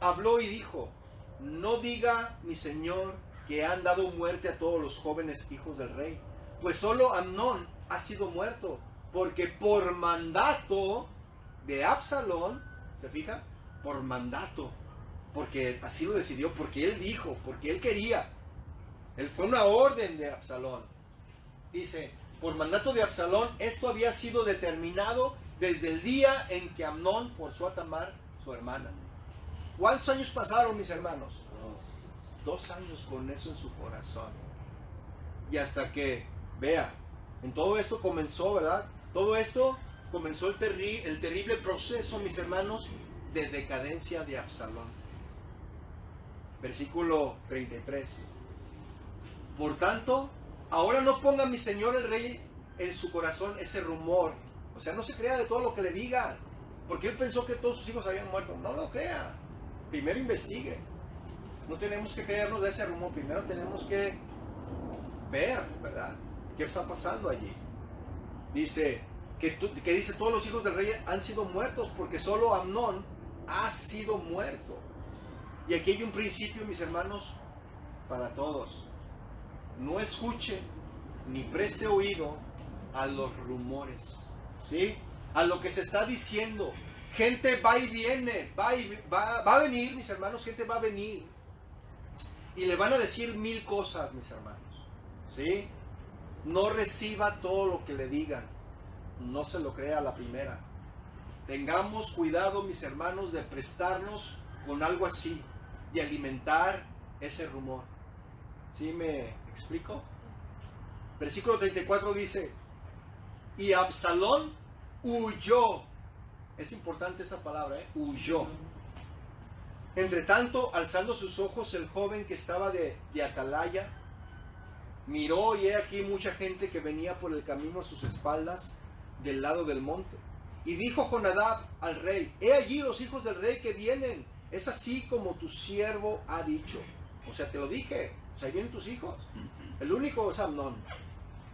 habló y dijo, no diga mi señor que han dado muerte a todos los jóvenes hijos del rey, pues solo Amnón ha sido muerto, porque por mandato de Absalón, ¿se fija? Por mandato, porque así lo decidió, porque él dijo, porque él quería. Él fue una orden de Absalón. Dice, por mandato de Absalón, esto había sido determinado desde el día en que Amnón forzó a Tamar, su hermana. ¿Cuántos años pasaron, mis hermanos? 2 años con eso en su corazón. Y hasta que, vea, en todo esto comenzó, ¿verdad? Todo esto comenzó el terrible proceso, mis hermanos, de decadencia de Absalón. Versículo 33. Por tanto, ahora no ponga mi señor el rey en su corazón ese rumor. O sea, no se crea de todo lo que le digan, porque él pensó que todos sus hijos habían muerto. No lo crea. Primero investigue. No tenemos que creernos de ese rumor. Primero tenemos que ver, ¿verdad?, qué está pasando allí. Dice que dice todos los hijos del rey han sido muertos, porque solo Amnón ha sido muerto. Y aquí hay un principio, mis hermanos, para todos. No escuche ni preste oído a los rumores, ¿sí? A lo que se está diciendo. Gente va y viene, va a venir, mis hermanos, gente va a venir. Y le van a decir 1000 cosas, mis hermanos, ¿sí? No reciba todo lo que le digan. No se lo crea a la primera. Tengamos cuidado, mis hermanos, de prestarnos con algo así y alimentar ese rumor. ¿Sí me explico? Versículo 34 dice, y Absalón huyó. Es importante esa palabra, huyó. Entre tanto, alzando sus ojos, el joven que estaba de atalaya, miró y he aquí mucha gente que venía por el camino a sus espaldas del lado del monte. Y dijo Jonadab al rey, he allí los hijos del rey que vienen, es así como tu siervo ha dicho. O sea, te lo dije, o sea, ahí vienen tus hijos. El único es Amnón.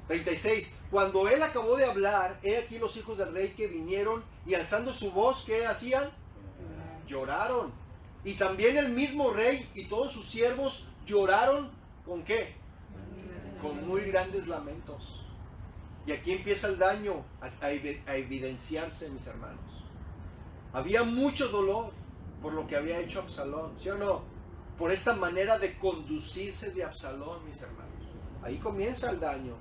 36. Cuando él acabó de hablar, he aquí los hijos del rey que vinieron y alzando su voz, ¿qué hacían? Lloraron. Y también el mismo rey y todos sus siervos lloraron, ¿con qué? Con muy grandes lamentos. Y aquí empieza el daño a evidenciarse, mis hermanos. Había mucho dolor por lo que había hecho Absalón, ¿sí o no? Por esta manera de conducirse de Absalón, mis hermanos. Ahí comienza el daño.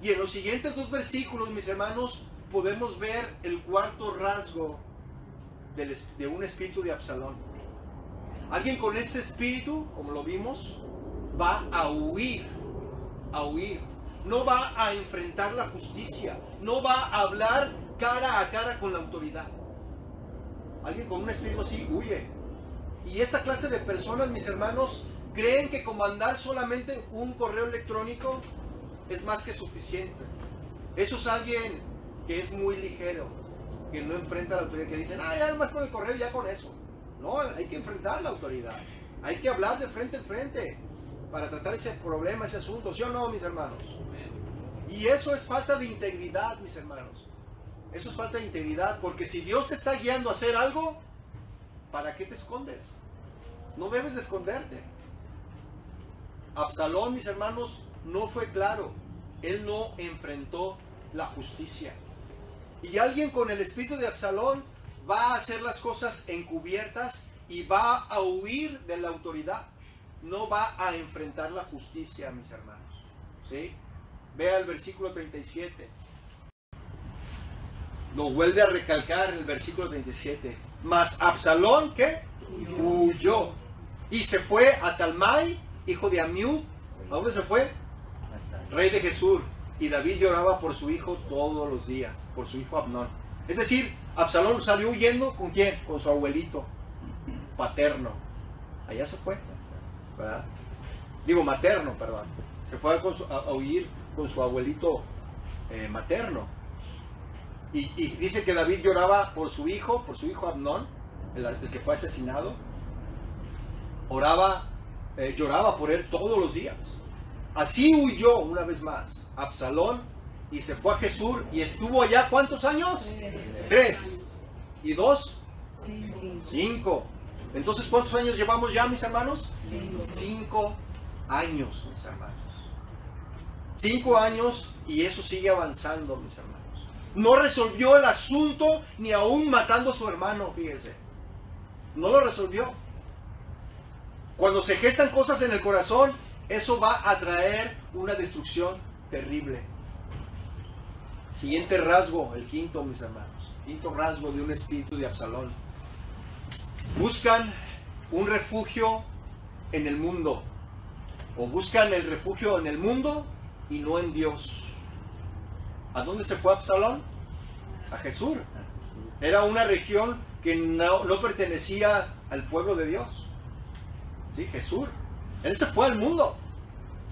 Y en los siguientes 2 versículos, mis hermanos, podemos ver el cuarto rasgo de un espíritu de Absalón. Alguien con este espíritu, como lo vimos, va a huir, no va a enfrentar la justicia, no va a hablar cara a cara con la autoridad. Alguien con un espíritu así huye. Y esta clase de personas, mis hermanos, creen que con mandar solamente un correo electrónico es más que suficiente. Eso es alguien que es muy ligero, que no enfrenta a la autoridad, que dicen, ya nomás con el correo, ya con eso. No, hay que enfrentar a la autoridad. Hay que hablar de frente en frente para tratar ese problema, ese asunto. ¿Sí o no, mis hermanos? Y eso es falta de integridad, mis hermanos. Eso es falta de integridad, porque si Dios te está guiando a hacer algo, ¿para qué te escondes? No debes de esconderte. Absalón, mis hermanos, no fue claro. Él no enfrentó la justicia. Y alguien con el espíritu de Absalón va a hacer las cosas encubiertas y va a huir de la autoridad. No va a enfrentar la justicia, mis hermanos. ¿Sí? Vea el versículo 37. Lo vuelve a recalcar el versículo 37. Mas Absalón, ¿qué? Huyó. Y se fue a Talmai, hijo de Amiud. ¿A dónde se fue? Rey de Gesur. Y David lloraba por su hijo todos los días, por su hijo Amnón. Es decir, Absalón salió huyendo, ¿con quién? Con su abuelito paterno. Allá se fue, ¿verdad? Digo materno, perdón. Se fue a huir con su abuelito materno. Y dice que David lloraba por su hijo Amnón, el que fue asesinado. Lloraba por él todos los días. Así huyó una vez más Absalón y se fue a Jesús y estuvo allá ¿cuántos años? 3. ¿Y 2? 5. Entonces, ¿cuántos años llevamos ya, mis hermanos? 5 años, mis hermanos. 5 años y eso sigue avanzando, mis hermanos. No resolvió el asunto ni aún matando a su hermano, fíjense. No lo resolvió. Cuando se gestan cosas en el corazón, eso va a traer una destrucción terrible. Siguiente rasgo, el quinto, mis hermanos. Quinto rasgo de un espíritu de Absalón. Buscan un refugio en el mundo. O buscan el refugio en el mundo y no en Dios. ¿A dónde se fue Absalón? A Jesús. Era una región que no pertenecía al pueblo de Dios. ¿Sí? Jesús. Él se fue al mundo.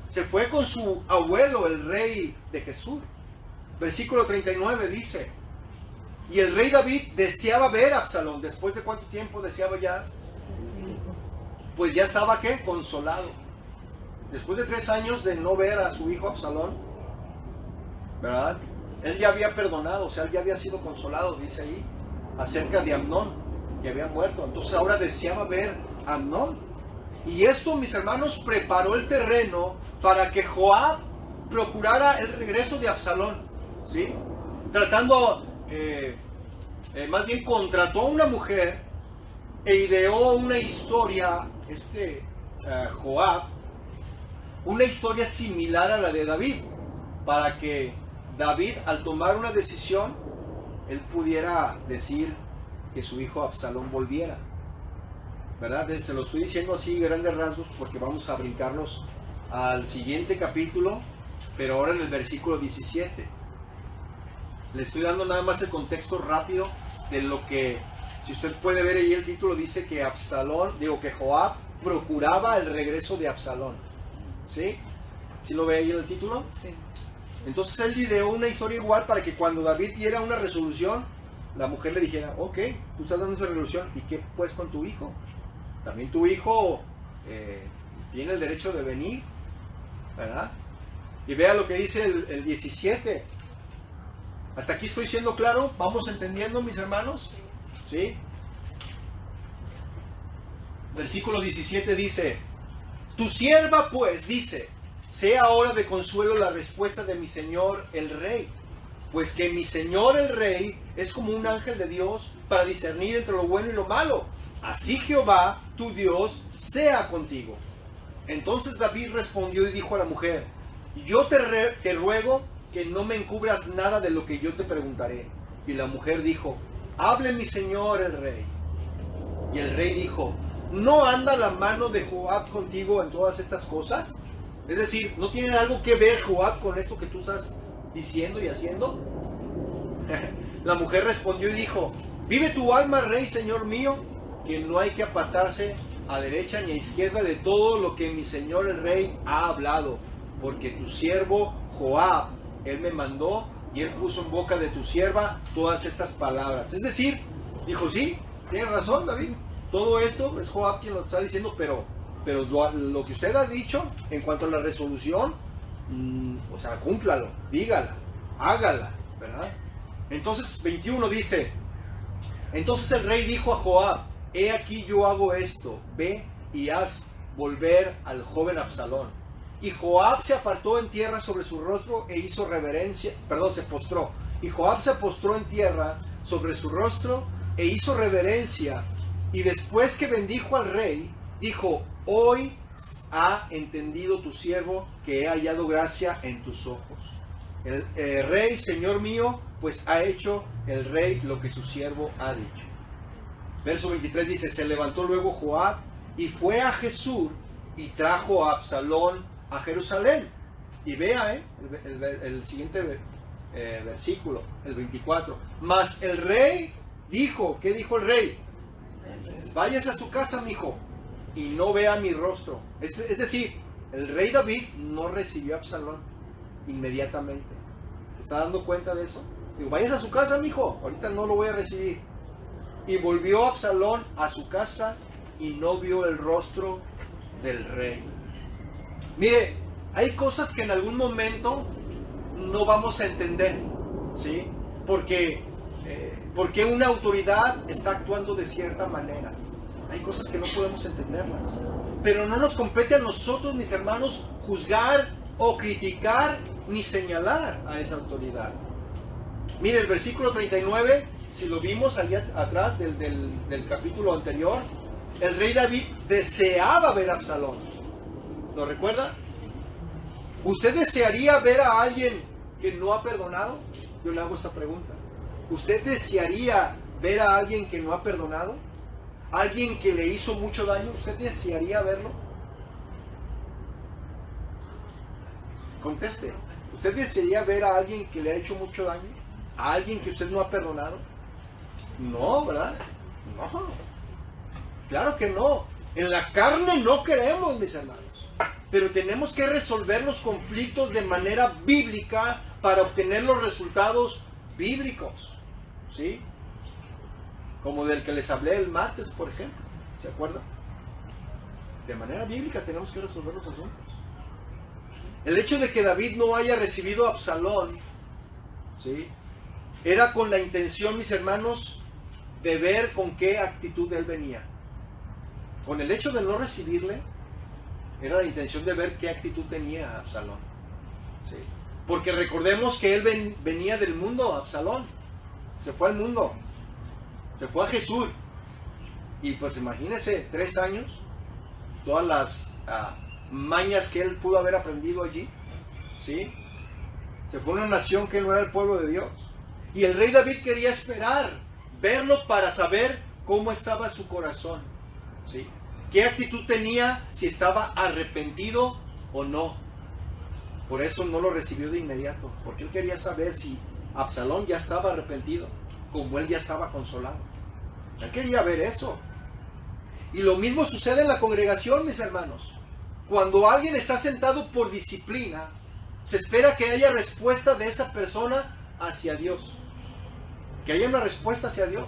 Se fue con su abuelo, el rey de Jesús. Versículo 39 dice: y el rey David deseaba ver a Absalón. ¿Después de cuánto tiempo deseaba ya? Pues ya estaba, ¿qué? Consolado. Después de 3 años de no ver a su hijo Absalón, ¿verdad? Él ya había perdonado, o sea, él ya había sido consolado, dice ahí, acerca de Amnón, que había muerto. Entonces ahora deseaba ver a Amnón. Y esto, mis hermanos, preparó el terreno para que Joab procurara el regreso de Absalón, ¿sí? Tratando, más bien contrató a una mujer e ideó una historia, Joab, una historia similar a la de David, para que David, al tomar una decisión, él pudiera decir que su hijo Absalón volviera, ¿verdad? Se lo estoy diciendo así, grandes rasgos, porque vamos a brincarnos al siguiente capítulo, pero ahora en el versículo 17. Le estoy dando nada más el contexto rápido de lo que, si usted puede ver ahí el título, dice que que Joab procuraba el regreso de Absalón. ¿Sí? ¿Sí lo ve ahí en el título? Sí. Entonces él ideó una historia igual para que cuando David diera una resolución, la mujer le dijera: ok, tú estás dando esa resolución, ¿y qué pues con tu hijo? También tu hijo tiene el derecho de venir, ¿verdad? Y vea lo que dice el 17. ¿Hasta aquí estoy siendo claro? ¿Vamos entendiendo, mis hermanos? ¿Sí? Versículo 17 dice: tu sierva pues dice, sea ahora de consuelo la respuesta de mi señor el rey, pues que mi señor el rey es como un ángel de Dios para discernir entre lo bueno y lo malo. Así Jehová, tu Dios, sea contigo. Entonces David respondió y dijo a la mujer: yo te ruego que no me encubras nada de lo que yo te preguntaré. Y la mujer dijo: hable mi señor el rey. Y el rey dijo: ¿no anda la mano de Joab contigo en todas estas cosas? Es decir, ¿no tiene algo que ver Joab con esto que tú estás diciendo y haciendo? La mujer respondió y dijo: vive tu alma, rey, señor mío, que no hay que apartarse a derecha ni a izquierda de todo lo que mi señor el rey ha hablado, porque tu siervo Joab, él me mandó y él puso en boca de tu sierva todas estas palabras. Es decir, dijo: sí, tiene razón David, todo esto es Joab quien lo está diciendo, pero lo que usted ha dicho en cuanto a la resolución, o sea, cúmplalo, dígala, hágala, ¿verdad? Entonces 21 dice: entonces el rey dijo a Joab: he aquí yo hago esto, ve y haz volver al joven Absalón. Y Joab se apartó en tierra sobre su rostro e hizo reverencia, se postró. Y Joab se postró en tierra sobre su rostro e hizo reverencia. Y después que bendijo al rey, dijo: hoy ha entendido tu siervo que he hallado gracia en tus ojos. El rey, señor mío, pues ha hecho el rey lo que su siervo ha dicho. Verso 23 dice: se levantó luego Joab y fue a Jesús y trajo a Absalón a Jerusalén. Y vea el siguiente versículo, el 24. Mas el rey dijo, ¿qué dijo el rey? Váyase a su casa, mijo, y no vea mi rostro. Es decir, El rey David no recibió a Absalón inmediatamente. ¿Se está dando cuenta de eso? Digo, vayas a su casa, mijo, ahorita no lo voy a recibir. Y volvió Absalón a su casa y no vio el rostro del rey. Mire, hay cosas que en algún momento no vamos a entender, ¿sí? Porque una autoridad está actuando de cierta manera. Hay cosas que no podemos entenderlas. Pero no nos compete a nosotros, mis hermanos, juzgar o criticar ni señalar a esa autoridad. Mire, el versículo 39, si lo vimos allá atrás del capítulo anterior, el rey David deseaba ver a Absalón. ¿Lo recuerda? ¿Usted desearía ver a alguien que no ha perdonado? Yo le hago esta pregunta. ¿Usted desearía ver a alguien que no ha perdonado? ¿Alguien que le hizo mucho daño? ¿Usted desearía verlo? Conteste. ¿Usted desearía ver a alguien que le ha hecho mucho daño? ¿A alguien que usted no ha perdonado? No, ¿verdad? No. Claro que no. En la carne no queremos, mis hermanos. Pero tenemos que resolver los conflictos de manera bíblica para obtener los resultados bíblicos. ¿Sí? Como del que les hablé el martes, por ejemplo. ¿Se acuerdan? De manera bíblica tenemos que resolver los asuntos. El hecho de que David no haya recibido a Absalón, ¿sí?, era con la intención, mis hermanos, de ver con qué actitud él venía. Con el hecho de no recibirle, era la intención de ver qué actitud tenía Absalón. ¿Sí? Porque recordemos que él venía del mundo, Absalón. Se fue al mundo. Se fue a Jesús. Y pues imagínense, 3 años, todas las mañas que él pudo haber aprendido allí. ¿Sí? Se fue a una nación que no era el pueblo de Dios. Y el rey David quería esperar, verlo para saber cómo estaba su corazón. ¿Sí? ¿Qué actitud tenía? Si estaba arrepentido o no. Por eso no lo recibió de inmediato. Porque él quería saber si Absalón ya estaba arrepentido, como él ya estaba consolado. Él quería ver eso. Y lo mismo sucede en la congregación, mis hermanos. Cuando alguien está sentado por disciplina, se espera que haya respuesta de esa persona hacia Dios. Que haya una respuesta hacia Dios.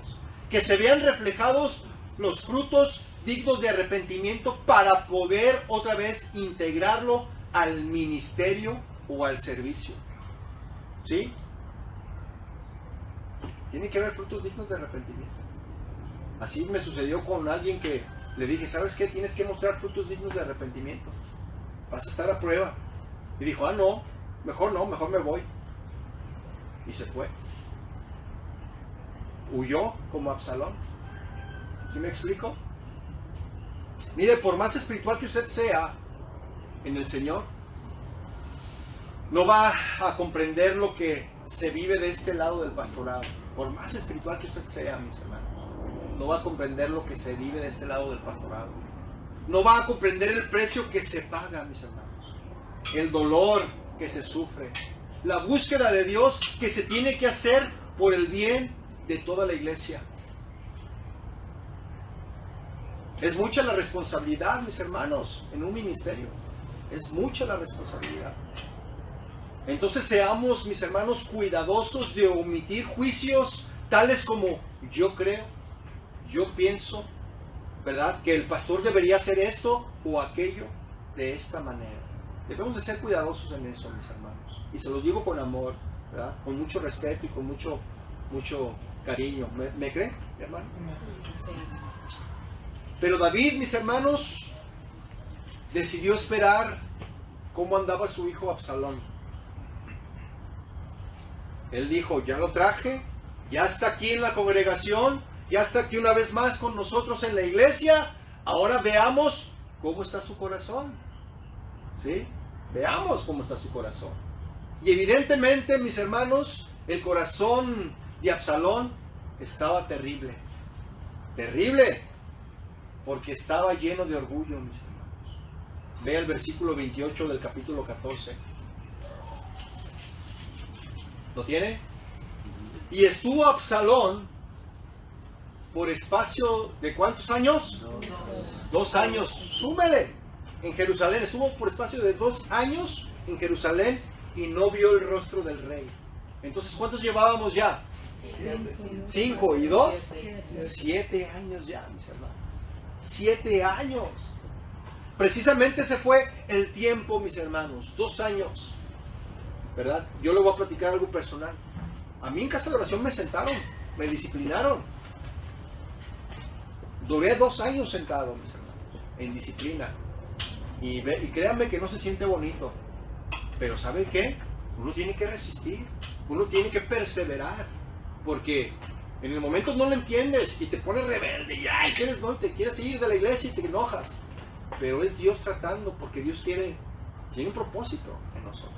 Que se vean reflejados los frutos dignos de arrepentimiento para poder otra vez integrarlo al ministerio o al servicio. ¿Sí? Tiene que haber frutos dignos de arrepentimiento. Así me sucedió con alguien que le dije, ¿sabes qué? Tienes que mostrar frutos dignos de arrepentimiento. Vas a estar a prueba. Y dijo, no, mejor me voy. Y se fue. Huyó como Absalón. ¿Sí me explico? Mire, por más espiritual que usted sea en el Señor, no va a comprender lo que se vive de este lado del pastorado. Por más espiritual que usted sea, mis hermanos, no va a comprender lo que se vive de este lado del pastorado. No va a comprender el precio que se paga, mis hermanos. El dolor que se sufre. La búsqueda de Dios que se tiene que hacer por el bien de toda la iglesia. Es mucha la responsabilidad, mis hermanos, en un ministerio. Es mucha la responsabilidad. Entonces seamos, mis hermanos, cuidadosos de omitir juicios tales como yo creo, yo pienso, ¿verdad?, que el pastor debería hacer esto o aquello de esta manera. Debemos de ser cuidadosos en eso, mis hermanos. Y se los digo con amor, ¿verdad?, con mucho respeto y con mucho cariño. ¿Me creen, hermano? Sí. Pero David, mis hermanos, decidió esperar cómo andaba su hijo Absalón. Él dijo, ya lo traje, ya está aquí en la congregación, ya está aquí una vez más con nosotros en la iglesia. Ahora veamos cómo está su corazón. ¿Sí? Veamos cómo está su corazón. Y evidentemente, mis hermanos, el corazón de Absalón estaba terrible. Terrible. Porque estaba lleno de orgullo, mis hermanos. Vea el versículo 28 del capítulo 14. ¿Lo tiene? Y estuvo Absalón por espacio de ¿cuántos años? 2 años. Súmele. en Jerusalén. Estuvo por espacio de 2 años en Jerusalén y no vio el rostro del rey. Entonces, ¿cuántos llevábamos ya? 5 y 2, 7 años ya, mis hermanos. 7 años. Precisamente ese fue el tiempo, mis hermanos. 2 años. ¿Verdad? Yo le voy a platicar algo personal. A mí en casa de oración me sentaron, me disciplinaron. Duré 2 años sentado, mis hermanos, en disciplina. Y créanme que no se siente bonito. Pero ¿sabe qué? Uno tiene que resistir. Uno tiene que perseverar. Porque en el momento no lo entiendes y te pones rebelde y ay, te quieres ir de la iglesia y te enojas. Pero es Dios tratando, porque Dios tiene un propósito en nosotros.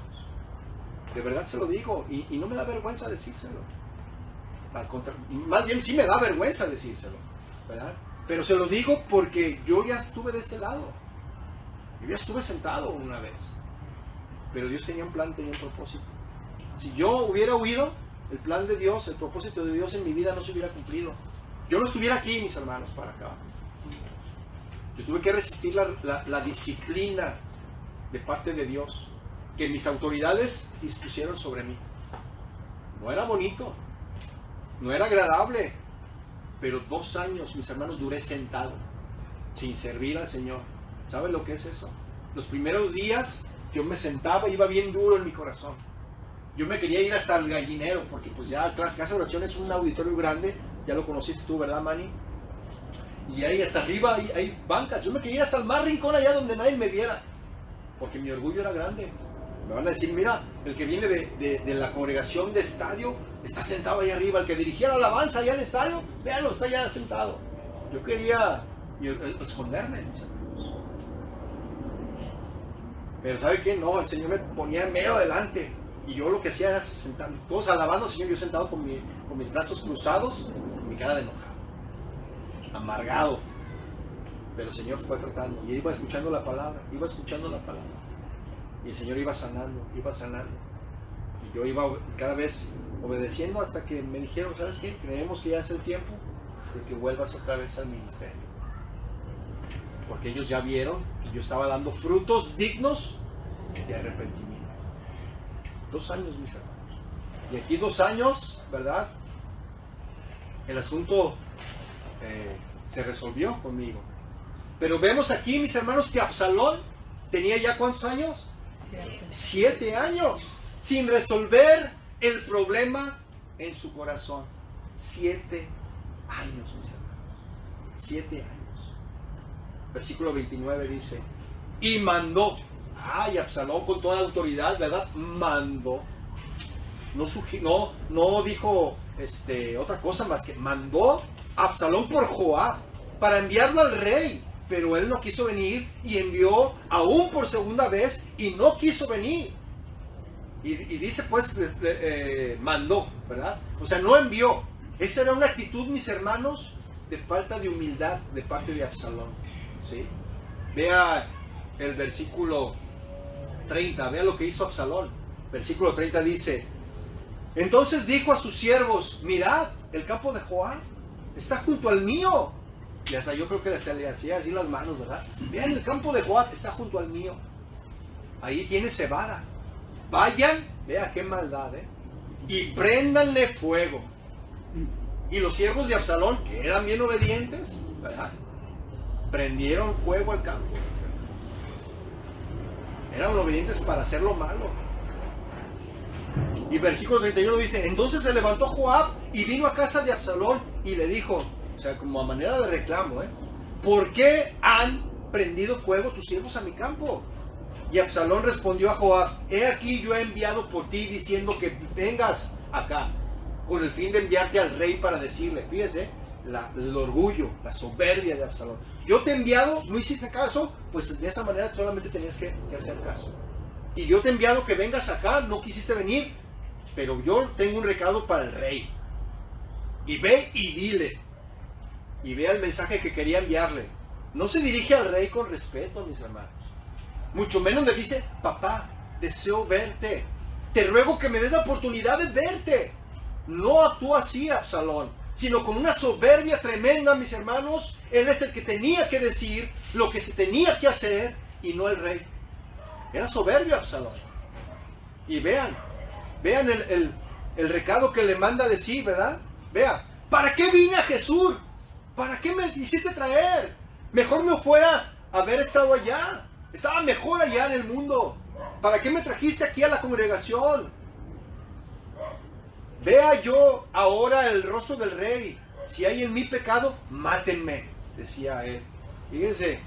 De verdad se lo digo y no me da vergüenza decírselo. Al contrario, más bien sí me da vergüenza decírselo, ¿verdad? Pero se lo digo porque yo ya estuve de ese lado. Yo ya estuve sentado una vez. Pero Dios tenía un plan, tenía un propósito. Si yo hubiera huido, el plan de Dios, el propósito de Dios en mi vida no se hubiera cumplido. Yo no estuviera aquí, mis hermanos, para acá. Yo tuve que resistir la disciplina de parte de Dios que mis autoridades dispusieron sobre mí. No era bonito, no era agradable, pero 2 años, mis hermanos, duré sentado, sin servir al Señor. ¿Saben lo que es eso? Los primeros días yo me sentaba, iba bien duro en mi corazón. Yo me quería ir hasta el gallinero, porque pues ya Casa de Oración es un auditorio grande, ya lo conociste tú, ¿verdad, Manny? Y ahí hasta arriba hay bancas. Yo me quería ir hasta el más rincón allá donde nadie me viera, porque mi orgullo era grande. Me van a decir, mira, el que viene de la congregación de estadio está sentado ahí arriba. El que dirigía la alabanza allá en el estadio, véanlo, está allá sentado. Yo quería esconderme, mis amigos. Pero ¿sabe qué? No, el Señor me ponía en medio adelante. Y yo lo que hacía era sentar, todos alabando al Señor, yo sentado con mis brazos cruzados, con mi cara de enojado, amargado. Pero el Señor fue tratando, y iba escuchando la palabra, y el Señor iba sanando. Y yo iba cada vez obedeciendo hasta que me dijeron, ¿sabes qué? Creemos que ya es el tiempo de que vuelvas otra vez al ministerio. Porque ellos ya vieron que yo estaba dando frutos dignos de arrepentimiento. 2 años, mis hermanos. Y aquí 2 años, ¿verdad? El asunto se resolvió conmigo. Pero vemos aquí, mis hermanos, que Absalón tenía ya ¿cuántos años? 7 años. Sin resolver el problema en su corazón. 7 años, mis hermanos. 7 años. Versículo 29 dice, y mandó. Ay, Absalón con toda autoridad, ¿verdad? Mandó. No dijo otra cosa más que mandó a Absalón por Joab para enviarlo al rey. Pero él no quiso venir y envió aún por segunda vez y no quiso venir. Y dice pues, mandó, ¿verdad? O sea, no envió. Esa era una actitud, mis hermanos, de falta de humildad de parte de Absalón. ¿Sí? Vea el versículo 30, vea lo que hizo Absalón. Versículo 30 dice, entonces dijo a sus siervos, mirad, el campo de Joab está junto al mío. Y hasta yo creo que le hacía así las manos, ¿verdad? Vean, el campo de Joab está junto al mío. Ahí tiene cebada. Vayan, vea qué maldad, y préndanle fuego. Y los siervos de Absalón, que eran bien obedientes, ¿verdad? Prendieron fuego al campo. Eran obedientes para hacer lo malo. Y versículo 31 dice, entonces se levantó Joab y vino a casa de Absalón y le dijo, o sea, como a manera de reclamo, ¿por qué han prendido fuego tus siervos a mi campo? Y Absalón respondió a Joab, he aquí yo he enviado por ti diciendo que vengas acá, con el fin de enviarte al rey para decirle, fíjese, el orgullo, la soberbia de Absalón. Yo te he enviado, no hiciste caso, pues de esa manera solamente tenías que hacer caso. Y yo te he enviado que vengas acá, no quisiste venir, pero yo tengo un recado para el rey. Y ve y dile. Y vea el mensaje que quería enviarle. No se dirige al rey con respeto, mis hermanos. Mucho menos le dice, papá, deseo verte. Te ruego que me des la oportunidad de verte. No actúa así Absalón, sino con una soberbia tremenda, mis hermanos. Él es el que tenía que decir lo que se tenía que hacer y no el rey. Era soberbio Absalón. Y vean el recado que le manda decir, ¿verdad? Vea, ¿para qué vine a Jesús? ¿Para qué me hiciste traer? Mejor me fuera haber estado allá. Estaba mejor allá en el mundo. ¿Para qué me trajiste aquí a la congregación? Vea yo ahora el rostro del rey. Si hay en mí pecado, mátenme, decía él. Fíjense,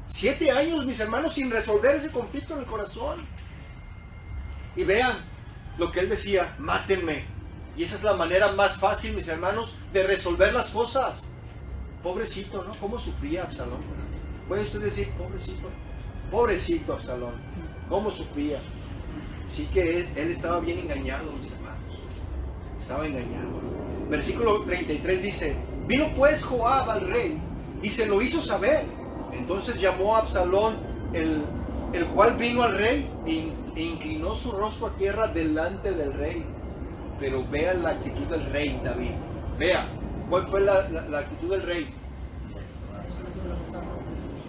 7 años, mis hermanos, sin resolver ese conflicto en el corazón. Y vean lo que él decía, mátenme. Y esa es la manera más fácil, mis hermanos, de resolver las cosas. Pobrecito, ¿no? ¿Cómo sufría Absalón? ¿Puede usted decir, pobrecito? Pobrecito Absalón, ¿cómo sufría? Sí que él estaba bien engañado, mis hermanos. Estaba engañado. Versículo 33 dice, vino pues Joab al rey y se lo hizo saber. Entonces llamó a Absalón, el cual vino al rey e inclinó su rostro a tierra delante del rey. Pero vean la actitud del rey David. Vea, ¿cuál fue la actitud del rey?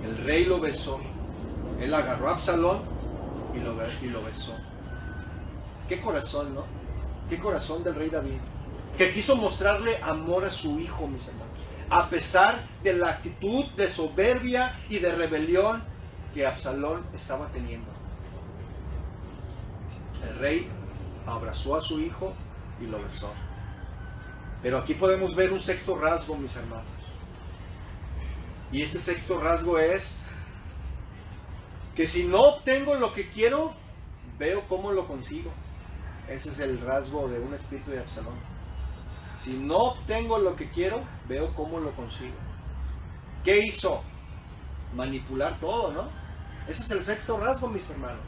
El rey lo besó. Él agarró a Absalón y lo besó. Qué corazón, ¿no? Qué corazón del rey David, que quiso mostrarle amor a su hijo, mis hermanos, a pesar de la actitud de soberbia y de rebelión que Absalón estaba teniendo. El rey abrazó a su hijo y lo besó. Pero aquí podemos ver un sexto rasgo, mis hermanos. Y este sexto rasgo es que si no obtengo lo que quiero, veo cómo lo consigo. Ese es el rasgo de un espíritu de Absalón. Si no obtengo lo que quiero, veo cómo lo consigo. ¿Qué hizo? Manipular todo, ¿no? Ese es el sexto rasgo, mis hermanos.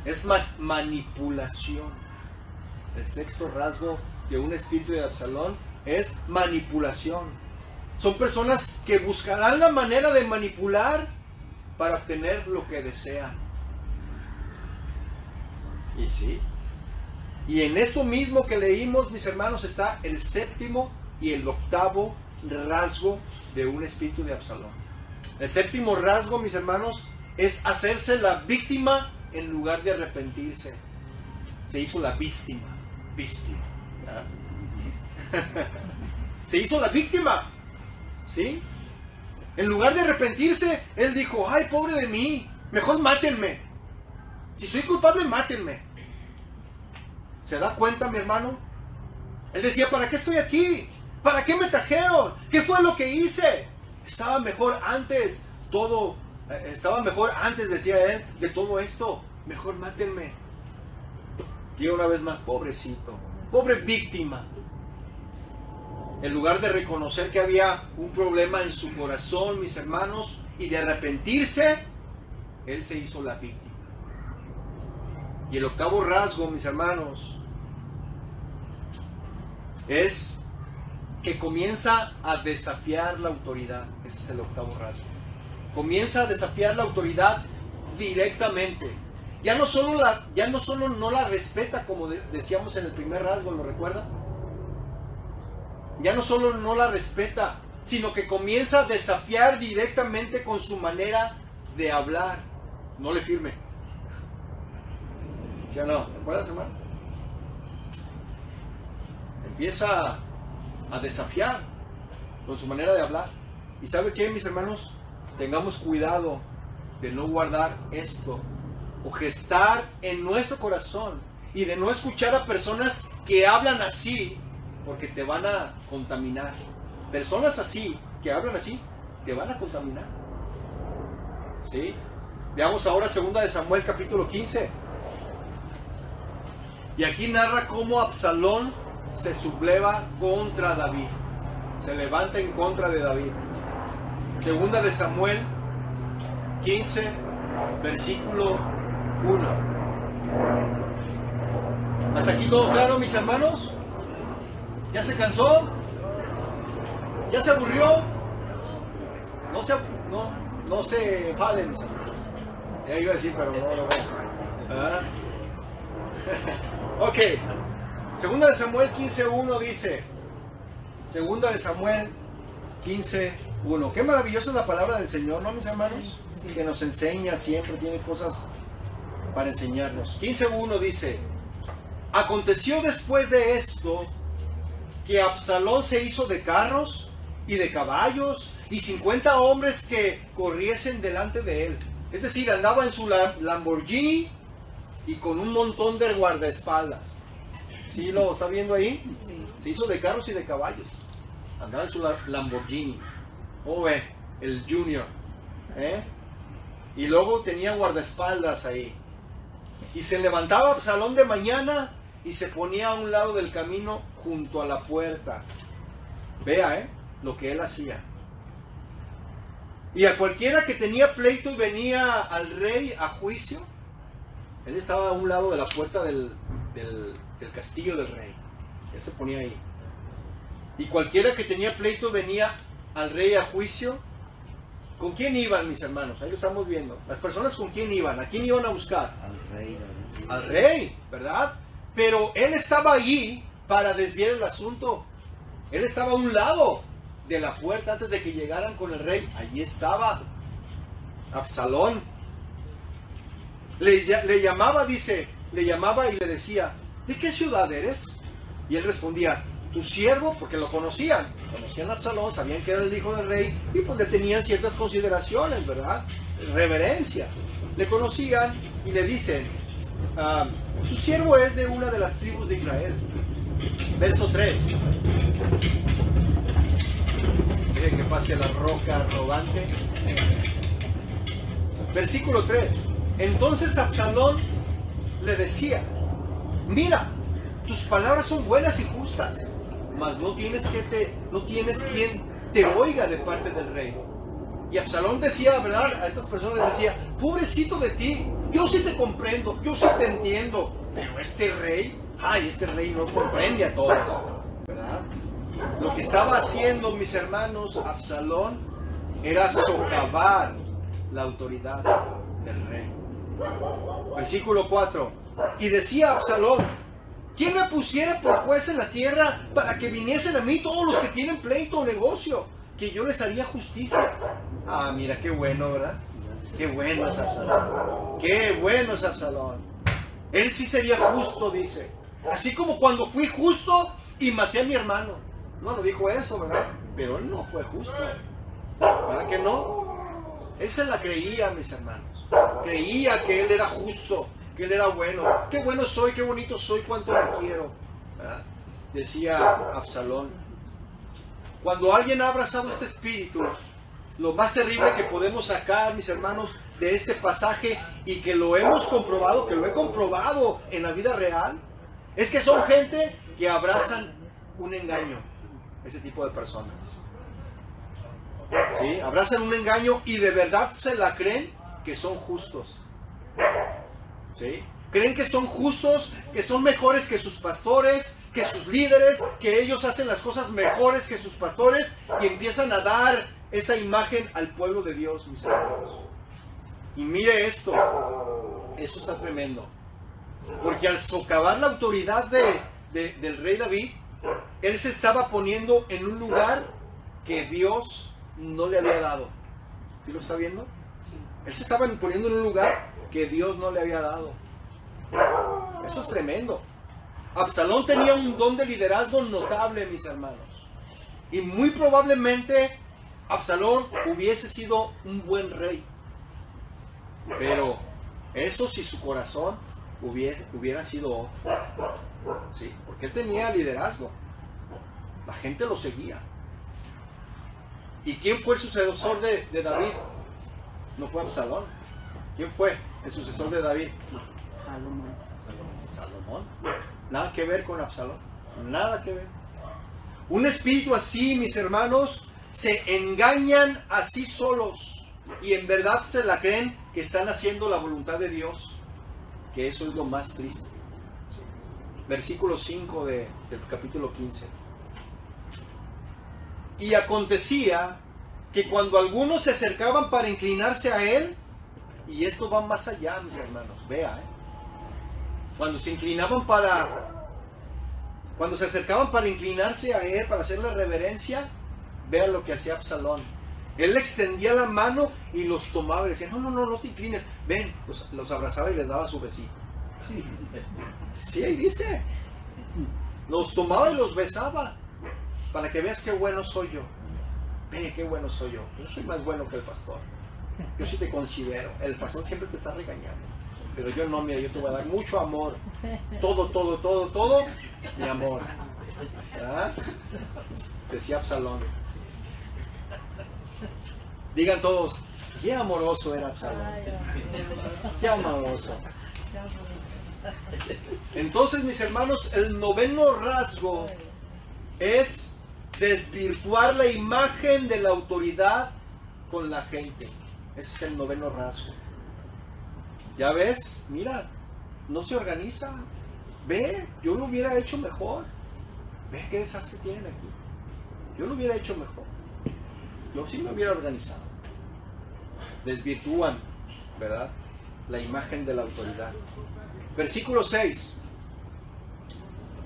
Es manipulación. El sexto rasgo de un espíritu de Absalón es manipulación. Son personas que buscarán la manera de manipular para obtener lo que desean. Y sí. Y en esto mismo que leímos, mis hermanos, está el séptimo y el octavo rasgo de un espíritu de Absalón. El séptimo rasgo, mis hermanos, es hacerse la víctima en lugar de arrepentirse. Se hizo la víctima. Se hizo la víctima. ¿Sí? En lugar de arrepentirse, él dijo, ay, pobre de mí, mejor mátenme. Si soy culpable, mátenme. ¿Se da cuenta, mi hermano? Él decía, ¿para qué estoy aquí? ¿Para qué me trajeron? ¿Qué fue lo que hice? Estaba mejor antes, decía él, de todo esto. Mejor mátenme. Y una vez más, pobrecito, pobre víctima. En lugar de reconocer que había un problema en su corazón, mis hermanos, y de arrepentirse, él se hizo la víctima. Y el octavo rasgo, mis hermanos, es que comienza a desafiar la autoridad. Ese es el octavo rasgo. Comienza a desafiar la autoridad directamente. Ya no solo no la respeta, como decíamos en el primer rasgo, ¿lo recuerdan? Ya no solo no la respeta, sino que comienza a desafiar directamente con su manera de hablar. No le firme. ¿Sí o no? ¿Te acuerdas, hermano? Empieza a desafiar con su manera de hablar. ¿Y sabe qué, mis hermanos? Tengamos cuidado de no guardar esto o gestar en nuestro corazón y de no escuchar a personas que hablan así, porque te van a contaminar. Personas así, que hablan así, te van a contaminar. ¿Sí? Veamos ahora 2 de Samuel capítulo 15. Y aquí narra cómo Absalón se subleva contra David. Se levanta en contra de David. 2 de Samuel 15, versículo 1. ¿Hasta aquí todo claro, mis hermanos? ¿Ya se cansó? ¿Ya se aburrió? No se enfaden, mis hermanos. Ya iba a decir, pero no lo voy. ¿Ah? Ok. 2 de Samuel 15:1 dice. 2 de Samuel 15:1. 1. Qué maravillosa es la palabra del Señor, ¿no, mis hermanos? Sí. Que nos enseña siempre, tiene cosas para enseñarnos. 15:1 dice: aconteció después de esto que Absalón se hizo de carros y de caballos y 50 hombres que corriesen delante de él. Es decir, andaba en su Lamborghini y con un montón de guardaespaldas. ¿Sí lo está viendo ahí? Sí. Se hizo de carros y de caballos. Andaba en su Lamborghini. ¿Cómo ve? El Junior. Y luego tenía guardaespaldas ahí. Y se levantaba Absalón de mañana y se ponía a un lado del camino junto a la puerta. Vea, lo que él hacía. Y a cualquiera que tenía pleito y venía al rey a juicio, él estaba a un lado de la puerta del castillo del rey. Él se ponía ahí. Y cualquiera que tenía pleito venía al rey a juicio. ¿Con quién iban, mis hermanos? Ahí lo estamos viendo. Las personas, ¿con quién iban? ¿A quién iban a buscar? Al rey. Al rey, ¿verdad? Pero él estaba allí para desviar el asunto. Él estaba a un lado de la puerta antes de que llegaran con el rey. Allí estaba Absalón. Le llamaba, dice, le llamaba y le decía: ¿de qué ciudad eres? Y él respondía: tu siervo, porque lo conocían a Absalón, sabían que era el hijo del rey y pues le tenían ciertas consideraciones, ¿verdad? Reverencia. Le conocían y le dicen: tu siervo es de una de las tribus de Israel. Verso 3. Deje que pase la roca arrogante. Versículo 3. Entonces Absalón le decía: mira, tus palabras son buenas y justas, mas no tienes quien te oiga de parte del rey. Y Absalón decía, ¿verdad? A estas personas les decía: pobrecito de ti, yo sí te comprendo, yo sí te entiendo, pero este rey no comprende a todos, ¿verdad? Lo que estaba haciendo, mis hermanos, Absalón, era socavar la autoridad del rey. Versículo 4. Y decía Absalón: ¿quién me pusiera por juez en la tierra para que viniesen a mí todos los que tienen pleito o negocio, que yo les haría justicia? Ah, mira, qué bueno, ¿verdad? Qué bueno es Absalón. Qué bueno es Absalón. Él sí sería justo, dice. Así como cuando fui justo y maté a mi hermano. No dijo eso, ¿verdad? Pero él no fue justo. ¿Verdad que no? Él se la creía, mis hermanos. Creía que él era justo, que él era bueno. Qué bueno soy, qué bonito soy, cuánto me quiero, ¿verdad? Decía Absalón. Cuando alguien ha abrazado este espíritu, lo más terrible que podemos sacar, mis hermanos, de este pasaje, y que lo hemos comprobado, que lo he comprobado en la vida real, es que son gente que abrazan un engaño. Ese tipo de personas, ¿sí? Abrazan un engaño y de verdad se la creen que son justos, ¿sí? Creen que son justos, que son mejores que sus pastores, que sus líderes, que ellos hacen las cosas mejores que sus pastores, y empiezan a dar esa imagen al pueblo de Dios, mis hermanos. Y mire esto está tremendo, porque al socavar la autoridad del rey David, él se estaba poniendo en un lugar que Dios no le había dado. ¿Sí lo está viendo? Él se estaba poniendo en un lugar que Dios no le había dado. Eso es tremendo. Absalón tenía un don de liderazgo notable, mis hermanos. Y muy probablemente Absalón hubiese sido un buen rey. Pero eso si su corazón hubiera sido otro. ¿Sí? Porque él tenía liderazgo. La gente lo seguía. ¿Y quién fue el sucesor de David? No fue Absalón. ¿Quién fue el sucesor de David? Salomón. Nada que ver con Absalón. Nada que ver. Un espíritu así, mis hermanos, se engañan así solos y en verdad se la creen que están haciendo la voluntad de Dios. Que eso es lo más triste. Versículo 5 del capítulo 15. Y acontecía que cuando algunos se acercaban para inclinarse a él, y esto va más allá, mis hermanos, vea, cuando se acercaban para inclinarse a él, para hacerle reverencia, vean lo que hacía Absalón. Él extendía la mano y los tomaba y decía, no te inclines, ven, los abrazaba y les daba su besito. Sí, ahí dice, los tomaba y los besaba, para que veas qué bueno soy yo. Ve, qué bueno soy yo. Yo soy más bueno que el pastor. Yo sí te considero. El pastor siempre te está regañando. Pero yo no, mira, yo te voy a dar mucho amor. Todo, mi amor. ¿Ah? Decía Absalón. Digan todos, qué amoroso era Absalón. Qué amoroso. Entonces, mis hermanos, el noveno rasgo es desvirtuar la imagen de la autoridad con la gente. Ese es el noveno rasgo. Ya ves, mira, no se organiza. Ve, yo lo hubiera hecho mejor. Ve qué desastre tienen aquí. Yo lo hubiera hecho mejor. Yo sí me hubiera organizado. Desvirtúan, ¿verdad?, la imagen de la autoridad. Versículo 6.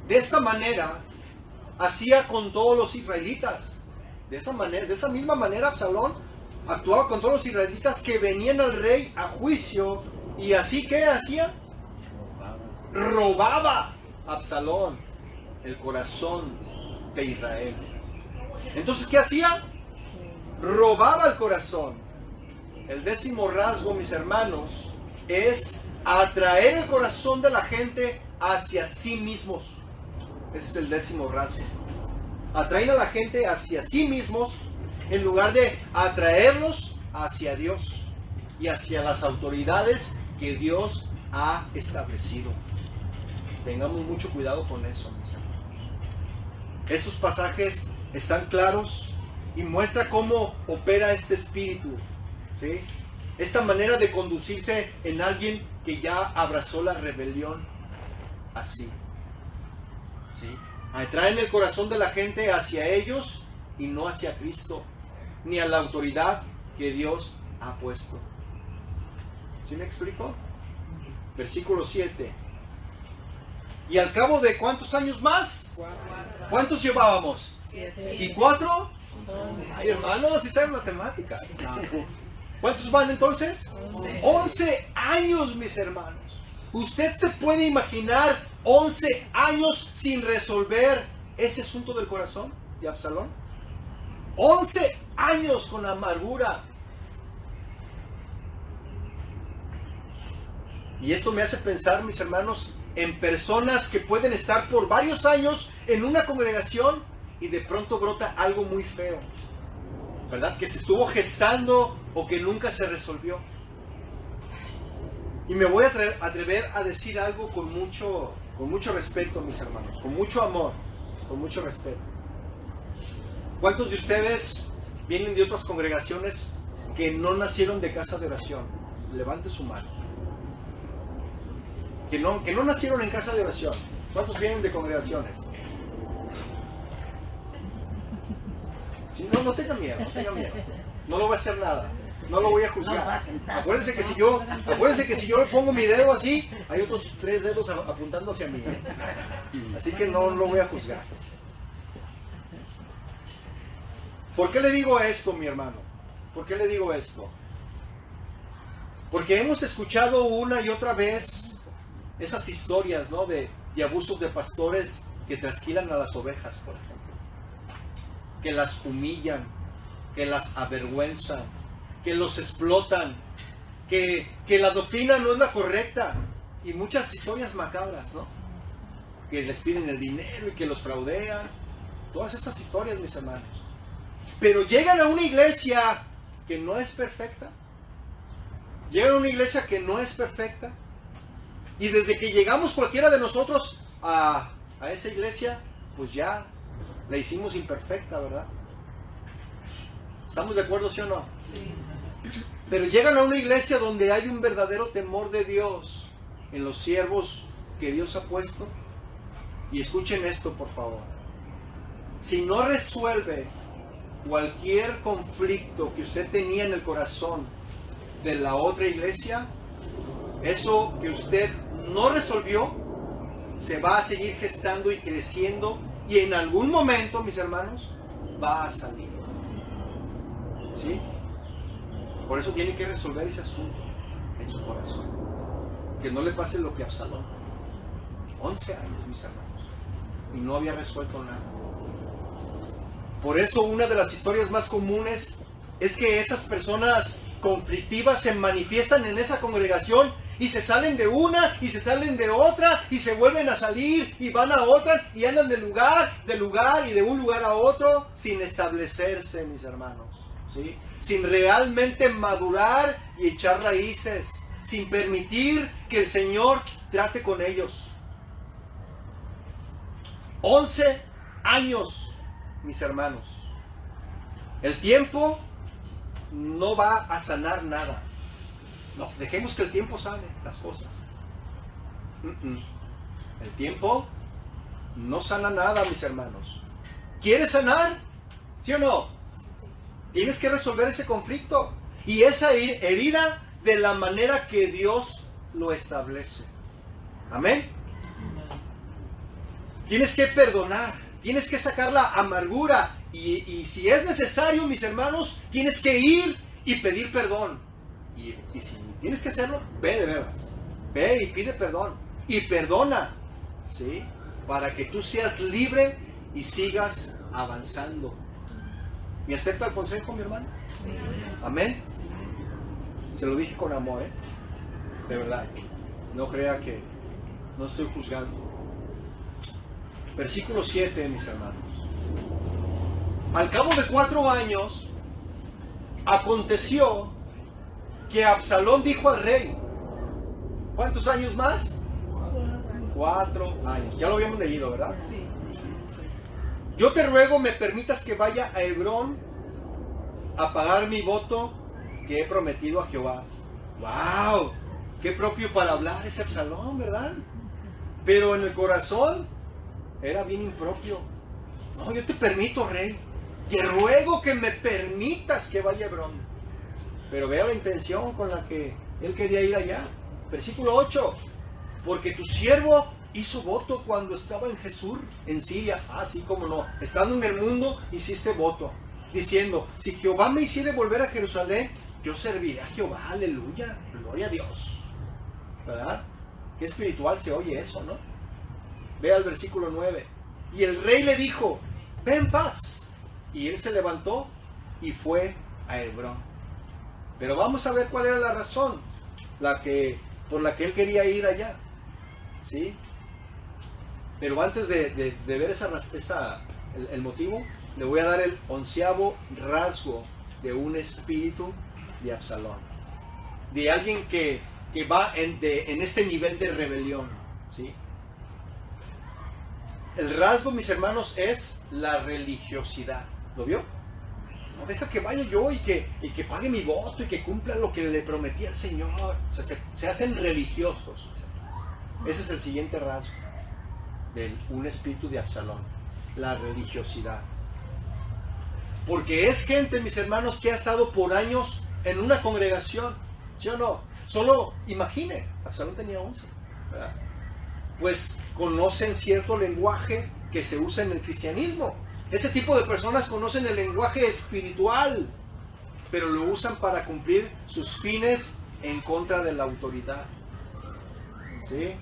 De esta manera hacía con todos los israelitas. De esa misma manera Absalón actuaba con todos los israelitas que venían al rey a juicio. Y así, ¿qué hacía? Robaba Absalón el corazón de Israel. Entonces, ¿qué hacía? Robaba el corazón. El décimo rasgo, mis hermanos, es atraer el corazón de la gente hacia sí mismos. Ese es el décimo rasgo. Atraen a la gente hacia sí mismos en lugar de atraerlos hacia Dios y hacia las autoridades que Dios ha establecido. Tengamos mucho cuidado con eso, mis hermanos. Estos pasajes están claros y muestra cómo opera este espíritu, ¿sí? Esta manera de conducirse en alguien que ya abrazó la rebelión así. ¿Sí? Atraen el corazón de la gente hacia ellos y no hacia Cristo, ni a la autoridad que Dios ha puesto. ¿Sí me explico? Versículo 7. ¿Y al cabo de cuántos años más? ¿Cuántos llevábamos? 7. ¿Y 4? Ay, hermanos, si saben matemáticas. ¿Cuántos van entonces? 11 años, mis hermanos. ¿Usted se puede imaginar 11 años sin resolver ese asunto del corazón de Absalón? 11 años con amargura. Y esto me hace pensar, mis hermanos, en personas que pueden estar por varios años en una congregación y de pronto brota algo muy feo, ¿verdad? Que se estuvo gestando o que nunca se resolvió. Y me voy a atrever a decir algo con mucho respeto, mis hermanos, con mucho amor, con mucho respeto. ¿Cuántos de ustedes vienen de otras congregaciones que no nacieron de casa de oración? Levante su mano. Que no nacieron en casa de oración. ¿Cuántos vienen de congregaciones? Si no, no tenga miedo, no tenga miedo. No lo voy a hacer nada. No lo voy a juzgar. Acuérdense que si yo le pongo mi dedo así, hay otros 3 dedos apuntando hacia mí. Así que no lo voy a juzgar. ¿Por qué le digo esto, mi hermano? ¿Por qué le digo esto? Porque hemos escuchado una y otra vez esas historias, ¿no?, de abusos de pastores que trasquilan a las ovejas, por ejemplo. Que las humillan, que las avergüenzan, que los explotan, que la doctrina no es la correcta. Y muchas historias macabras, ¿no? Que les piden el dinero y que los fraudean. Todas esas historias, mis hermanos. Pero llegan a una iglesia que no es perfecta. Llegan a una iglesia que no es perfecta. Y desde que llegamos cualquiera de nosotros a esa iglesia, pues ya la hicimos imperfecta, ¿verdad? ¿Estamos de acuerdo, sí o no? Sí. Pero llegan a una iglesia donde hay un verdadero temor de Dios en los siervos que Dios ha puesto. Y escuchen esto, por favor. Si no resuelve cualquier conflicto que usted tenía en el corazón de la otra iglesia, eso que usted no resolvió se va a seguir gestando y creciendo, y en algún momento, mis hermanos, va a salir. ¿Sí? Por eso tiene que resolver ese asunto en su corazón. Que no le pase lo que a Absalón. 11 años, mis hermanos. Y no había resuelto nada. Por eso una de las historias más comunes es que esas personas conflictivas se manifiestan en esa congregación y se salen de una y se salen de otra y se vuelven a salir y van a otra y andan de lugar y de un lugar a otro sin establecerse, mis hermanos, ¿sí? Sin realmente madurar y echar raíces, sin permitir que el Señor trate con ellos. 11 años, mis hermanos. El tiempo no va a sanar nada. No, dejemos que el tiempo sane las cosas. El tiempo no sana nada, mis hermanos. ¿Quieres sanar? ¿Sí o no? Tienes que resolver ese conflicto y esa herida de la manera que Dios lo establece. Amén. Tienes que perdonar, tienes que sacar la amargura y si es necesario, mis hermanos, tienes que ir y pedir perdón. Y si tienes que hacerlo, ve de veras. Ve y pide perdón. Y perdona, ¿sí? Para que tú seas libre y sigas avanzando. ¿Me acepta el consejo, mi hermano? Sí. Amén. Se lo dije con amor, ¿eh? De verdad. No crea que no estoy juzgando. Versículo 7, mis hermanos. Al cabo de 4 años, aconteció que Absalón dijo al rey, ¿cuántos años más? 4 años. Ya lo habíamos leído, ¿verdad? Sí. Yo te ruego me permitas que vaya a Hebrón a pagar mi voto que he prometido a Jehová. ¡Wow! ¡Qué propio para hablar ese Absalón!, ¿verdad? Pero en el corazón era bien impropio. No, yo te permito, rey. Te ruego que me permitas que vaya a Hebrón. Pero vea la intención con la que él quería ir allá. Versículo 8. Porque tu siervo hizo voto cuando estaba en Jesús, en Siria. Así como no. Estando en el mundo, hiciste voto. Diciendo, si Jehová me hiciere volver a Jerusalén, yo serviré a Jehová. Aleluya. Gloria a Dios. ¿Verdad? Qué espiritual se oye eso, ¿no? Vea el versículo 9. Y el rey le dijo, ve en paz. Y él se levantó y fue a Hebrón. Pero vamos a ver cuál era la razón por la que él quería ir allá. ¿Sí? Pero antes de ver el motivo, le voy a dar el 11º rasgo de un espíritu de Absalón. De alguien que va en este nivel de rebelión. ¿Sí? El rasgo, mis hermanos, es la religiosidad. ¿Lo vio? No, deja que vaya yo y que pague mi voto y que cumpla lo que le prometí al Señor. O sea, se hacen religiosos. Ese es el siguiente rasgo de un espíritu de Absalón. La religiosidad. Porque es gente, mis hermanos, que ha estado por años en una congregación. ¿Sí o no? Solo imagine, Absalón tenía 11. ¿Verdad? Pues conocen cierto lenguaje que se usa en el cristianismo. Ese tipo de personas conocen el lenguaje espiritual, pero lo usan para cumplir sus fines en contra de la autoridad. ¿Sí?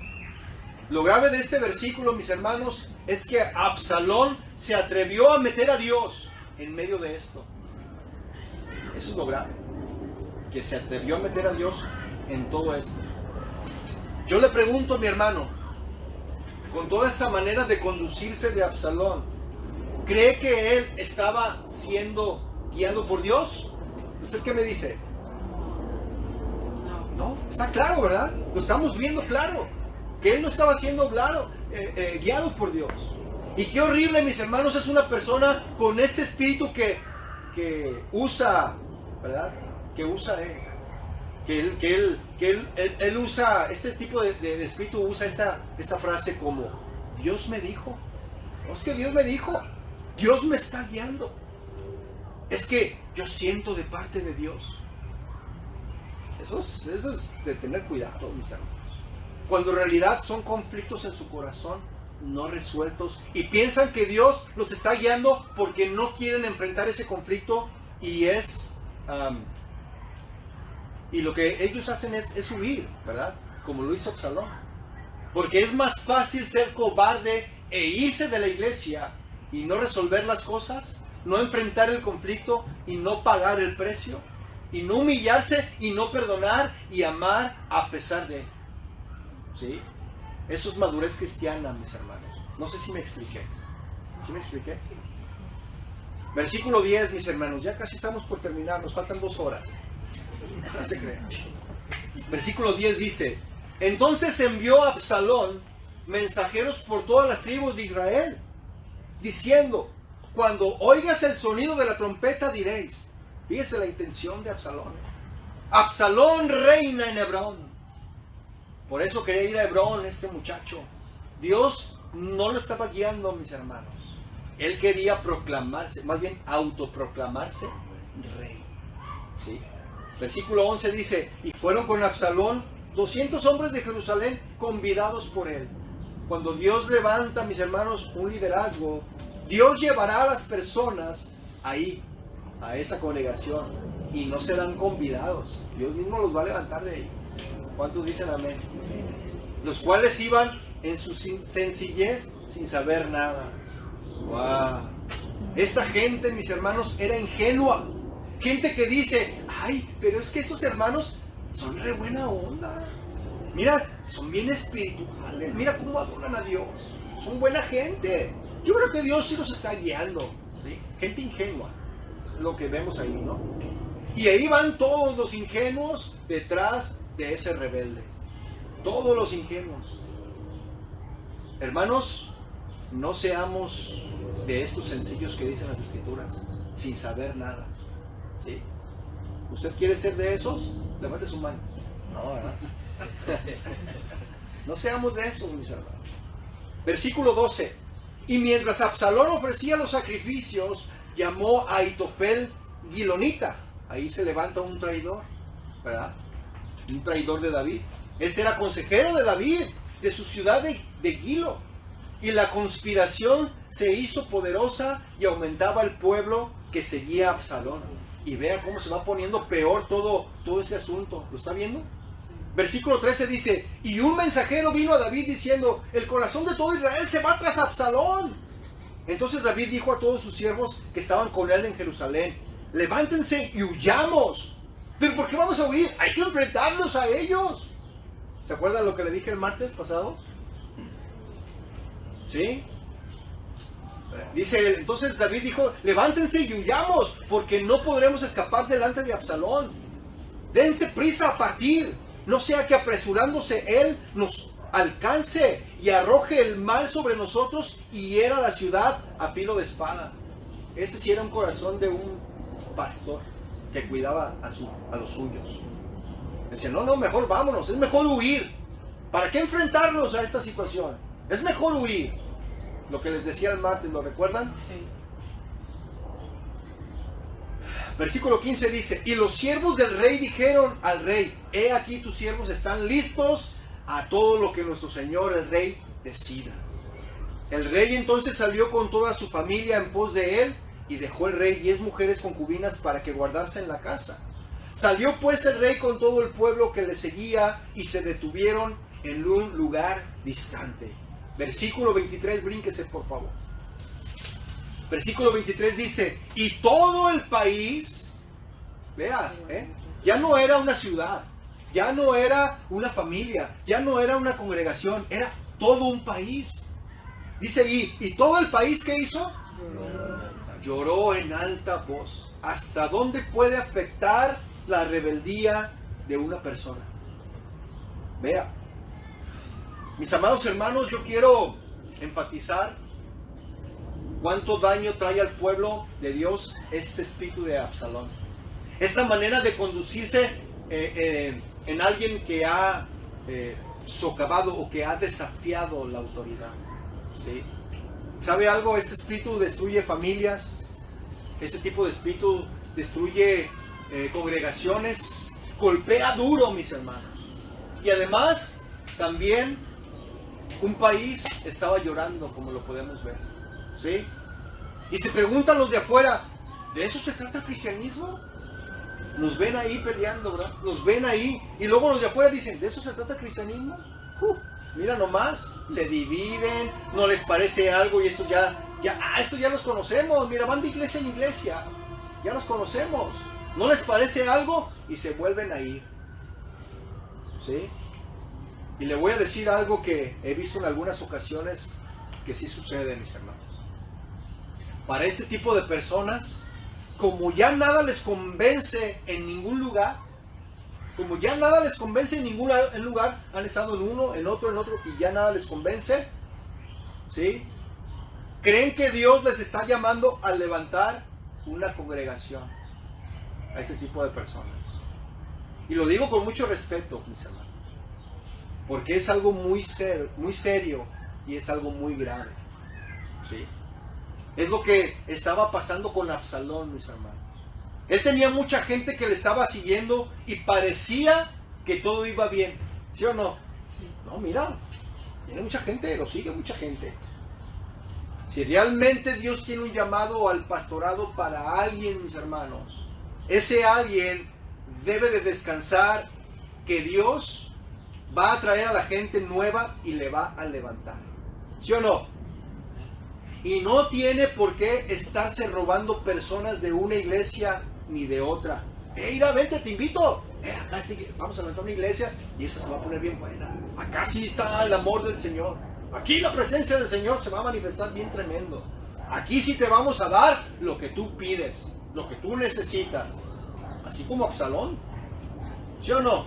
Lo grave de este versículo, mis hermanos, es que Absalón se atrevió a meter a Dios en medio de esto. Eso es lo grave, que se atrevió a meter a Dios en todo esto. Yo le pregunto a mi hermano, con toda esta manera de conducirse de Absalón, ¿cree que él estaba siendo guiado por Dios? ¿Usted qué me dice? No, está claro, ¿verdad? Lo estamos viendo claro, que él no estaba siendo guiado por Dios. Y qué horrible, mis hermanos, es una persona con este espíritu que usa, ¿verdad? Que usa él. Que él usa, este tipo de espíritu usa esta frase como, Dios me dijo. No es que Dios me dijo, Dios me está guiando. Es que yo siento de parte de Dios. Eso es de tener cuidado, mis hermanos. Cuando en realidad son conflictos en su corazón no resueltos y piensan que Dios los está guiando porque no quieren enfrentar ese conflicto y es Y lo que ellos hacen es huir, ¿verdad? Como lo hizo Absalón. Porque es más fácil ser cobarde e irse de la iglesia y no resolver las cosas, no enfrentar el conflicto y no pagar el precio, y no humillarse y no perdonar y amar a pesar de. ¿Sí? Eso es madurez cristiana, mis hermanos. No sé si me expliqué. ¿Sí me expliqué? Sí. Versículo 10, mis hermanos. Ya casi estamos por terminar. Nos faltan 2 horas. No se crean. Versículo 10 dice: entonces envió a Absalón mensajeros por todas las tribus de Israel, diciendo: cuando oigas el sonido de la trompeta diréis. Fíjese la intención de Absalón. Absalón reina en Hebrón. Por eso quería ir a Hebrón este muchacho. Dios no lo estaba guiando, mis hermanos. Él quería proclamarse, más bien autoproclamarse rey. ¿Sí? Versículo 11 dice: y fueron con Absalón 200 hombres de Jerusalén convidados por él. Cuando Dios levanta, mis hermanos, un liderazgo, Dios llevará a las personas ahí, a esa congregación, y no serán convidados. Dios mismo los va a levantar de ahí. ¿Cuántos dicen amén? Los cuales iban en su sencillez sin saber nada. ¡Wow! Esta gente, mis hermanos, era ingenua. Gente que dice: ay, pero es que estos hermanos son re buena onda. Mira, son bien espirituales. Mira cómo adoran a Dios. Son buena gente. Yo creo que Dios sí los está guiando. ¿Sí? Gente ingenua. Lo que vemos ahí, ¿no? Y ahí van todos los ingenuos detrás de ese rebelde. Todos los ingenuos. Hermanos, no seamos de estos sencillos que dicen las Escrituras, sin saber nada. ¿Sí? ¿Usted quiere ser de esos? Levante su mano. No, ¿verdad? No seamos de esos, mis hermanos. Versículo 12. Y mientras Absalón ofrecía los sacrificios, llamó a Ahitofel Gilonita. Ahí se levanta un traidor, ¿verdad? Un traidor de David. Este era consejero de David, de su ciudad de Gilo. Y la conspiración se hizo poderosa y aumentaba el pueblo que seguía a Absalón. Y vea cómo se va poniendo peor todo ese asunto. ¿Lo está viendo? Sí. Versículo 13 dice: y un mensajero vino a David diciendo: el corazón de todo Israel se va tras Absalón. Entonces David dijo a todos sus siervos que estaban con él en Jerusalén: levántense y huyamos. ¿Pero por qué vamos a huir? Hay que enfrentarlos a ellos. ¿Se acuerdan lo que le dije el martes pasado? ¿Sí? Dice, entonces David dijo: levántense y huyamos, porque no podremos escapar delante de Absalón. Dense prisa a partir, no sea que apresurándose él nos alcance y arroje el mal sobre nosotros y hiera la ciudad a filo de espada. Ese sí era un corazón de un pastor que cuidaba a los suyos. Decía: no, mejor vámonos, es mejor huir. ¿Para qué enfrentarnos a esta situación? Es mejor huir. Lo que les decía el martes, ¿lo recuerdan? Sí. Versículo 15 dice: y los siervos del rey dijeron al rey: he aquí tus siervos están listos a todo lo que nuestro señor el rey decida. El rey entonces salió con toda su familia en pos de él, y dejó el rey 10 mujeres concubinas para que guardase en la casa. Salió pues el rey con todo el pueblo que le seguía, y se detuvieron en un lugar distante. Versículo 23, brínquese por favor. Versículo 23 dice: y todo el país, vea, ya no era una ciudad, ya no era una familia, ya no era una congregación, era todo un país. Dice ahí: y todo el país, ¿qué hizo? Lloró en alta voz. ¿Hasta dónde puede afectar la rebeldía de una persona? Vea, mis amados hermanos, yo quiero enfatizar cuánto daño trae al pueblo de Dios este espíritu de Absalón. Esta manera de conducirse en alguien que ha socavado o que ha desafiado la autoridad. ¿Sí? ¿Sabe algo? Este espíritu destruye familias. Este tipo de espíritu destruye congregaciones. Golpea duro, mis hermanos. Y además, también un país estaba llorando, como lo podemos ver. ¿Sí? Y se preguntan los de afuera: ¿de eso se trata el cristianismo? Nos ven ahí peleando, ¿verdad? Nos ven ahí. Y luego los de afuera dicen, ¿de eso se trata el cristianismo? Mira nomás, se dividen, no les parece algo y esto esto ya los conocemos. Mira, van de iglesia en iglesia. Ya los conocemos. No les parece algo y se vuelven a ir. ¿Sí? Y le voy a decir algo que he visto en algunas ocasiones que sí sucede, mis hermanos. Para este tipo de personas, como ya nada les convence en ningún lugar, han estado en uno, en otro, y ya nada les convence, ¿sí? Creen que Dios les está llamando a levantar una congregación a ese tipo de personas. Y lo digo con mucho respeto, mis hermanos, porque es algo muy serio y es algo muy grave, ¿sí? Es lo que estaba pasando con Absalón, mis hermanos. Él tenía mucha gente que le estaba siguiendo y parecía que todo iba bien, ¿sí o no? Sí. No, mira, tiene mucha gente, lo sigue mucha gente. Si realmente Dios tiene un llamado al pastorado para alguien, mis hermanos, ese alguien debe de descansar que Dios va a traer a la gente nueva y le va a levantar, ¿sí o no? Y no tiene por qué estarse robando personas de una iglesia ni de otra. Mira, vente, te invito. Acá vamos a levantar una iglesia y esa se va a poner bien buena. Acá sí está el amor del Señor. Aquí la presencia del Señor se va a manifestar bien tremendo. Aquí sí te vamos a dar lo que tú pides, lo que tú necesitas. Así como Absalón. ¿Sí o no?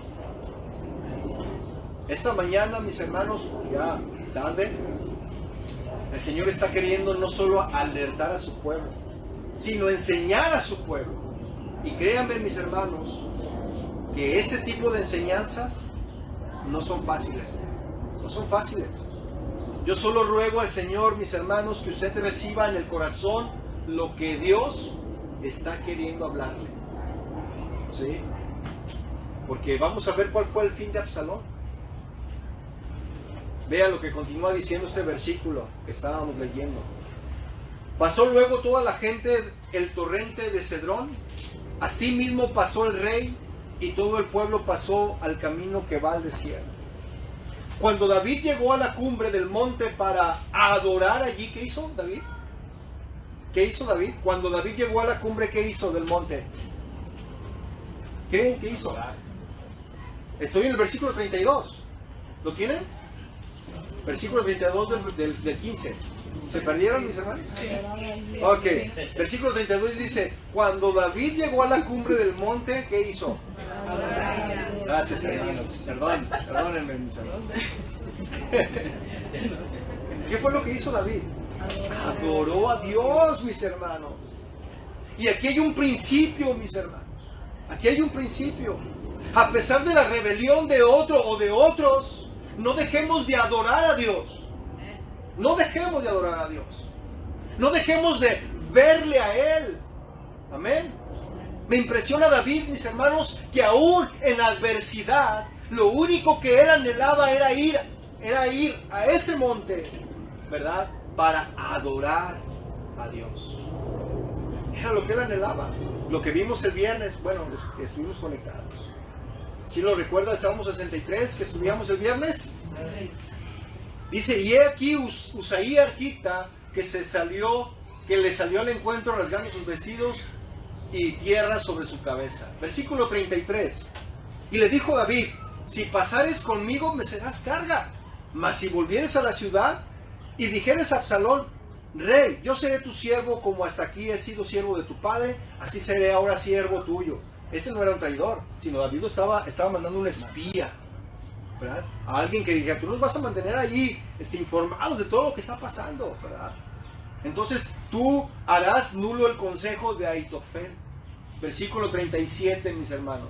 Esta mañana, mis hermanos, ya tarde, el Señor está queriendo no solo alertar a su pueblo, sino enseñar a su pueblo. Y créanme, mis hermanos, que este tipo de enseñanzas no son fáciles. No son fáciles. Yo solo ruego al Señor, mis hermanos, que usted reciba en el corazón lo que Dios está queriendo hablarle. ¿Sí? Porque vamos a ver cuál fue el fin de Absalón. Vea lo que continúa diciendo este versículo que estábamos leyendo. Pasó luego toda la gente el torrente de Cedrón. Asimismo pasó el rey y todo el pueblo pasó al camino que va al desierto. Cuando David llegó a la cumbre del monte para adorar allí, ¿qué hizo David? ¿Qué hizo David? Cuando David llegó a la cumbre, ¿qué hizo del monte? ¿Qué hizo? Estoy en el versículo 32. ¿Lo tienen? Versículo 32 del 15. ¿Se perdieron, mis hermanos? Sí. Ok. Versículo 32 dice, cuando David llegó a la cumbre del monte, ¿qué hizo? Gracias, hermanos. Perdónenme, mis hermanos. ¿Qué fue lo que hizo David? Adoró a Dios, mis hermanos. Y aquí hay un principio, mis hermanos. Aquí hay un principio. A pesar de la rebelión de otro o de otros, no dejemos de adorar a Dios. No dejemos de adorar a Dios. No dejemos de verle a Él. Amén. Me impresiona David, mis hermanos, que aún en adversidad, lo único que él anhelaba era ir a ese monte, ¿verdad? Para adorar a Dios. Era lo que él anhelaba. Lo que vimos el viernes, bueno, los que estuvimos conectados. ¿Sí lo recuerda el Salmo 63 que estudiamos el viernes? Sí. Dice, y he aquí Usaí arquita que le salió al encuentro rasgando sus vestidos y tierra sobre su cabeza. Versículo 33. Y le dijo David, si pasares conmigo me serás carga, mas si volvieres a la ciudad y dijeres a Absalón, rey, yo seré tu siervo como hasta aquí he sido siervo de tu padre, así seré ahora siervo tuyo. Ese no era un traidor, sino David estaba mandando un espía, ¿verdad? A alguien que diga, tú nos vas a mantener allí informados de todo lo que está pasando, ¿verdad? Entonces tú harás nulo el consejo de Ahitofel. Versículo 37, mis hermanos.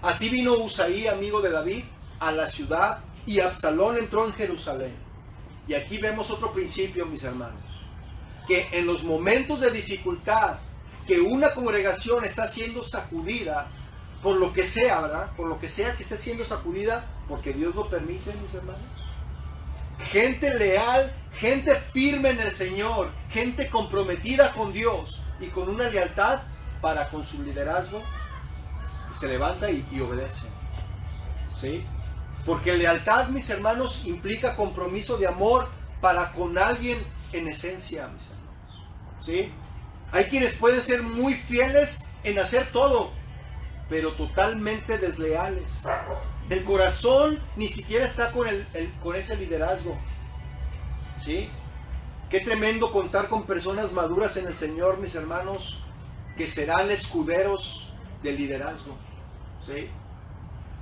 Así vino Usaí, amigo de David, a la ciudad y Absalón entró en Jerusalén. Y aquí vemos otro principio, mis hermanos, que en los momentos de dificultad, que una congregación está siendo sacudida, por lo que sea, ¿verdad? Por lo que sea que esté siendo sacudida, porque Dios lo permite, mis hermanos. Gente leal, gente firme en el Señor, gente comprometida con Dios y con una lealtad para con su liderazgo, se levanta y obedece. ¿Sí? Porque lealtad, mis hermanos, implica compromiso de amor para con alguien en esencia, mis hermanos. ¿Sí? Hay quienes pueden ser muy fieles en hacer todo, pero totalmente desleales. El corazón ni siquiera está con ese liderazgo. ¿Sí? Qué tremendo contar con personas maduras en el Señor, mis hermanos, que serán escuderos del liderazgo. ¿Sí?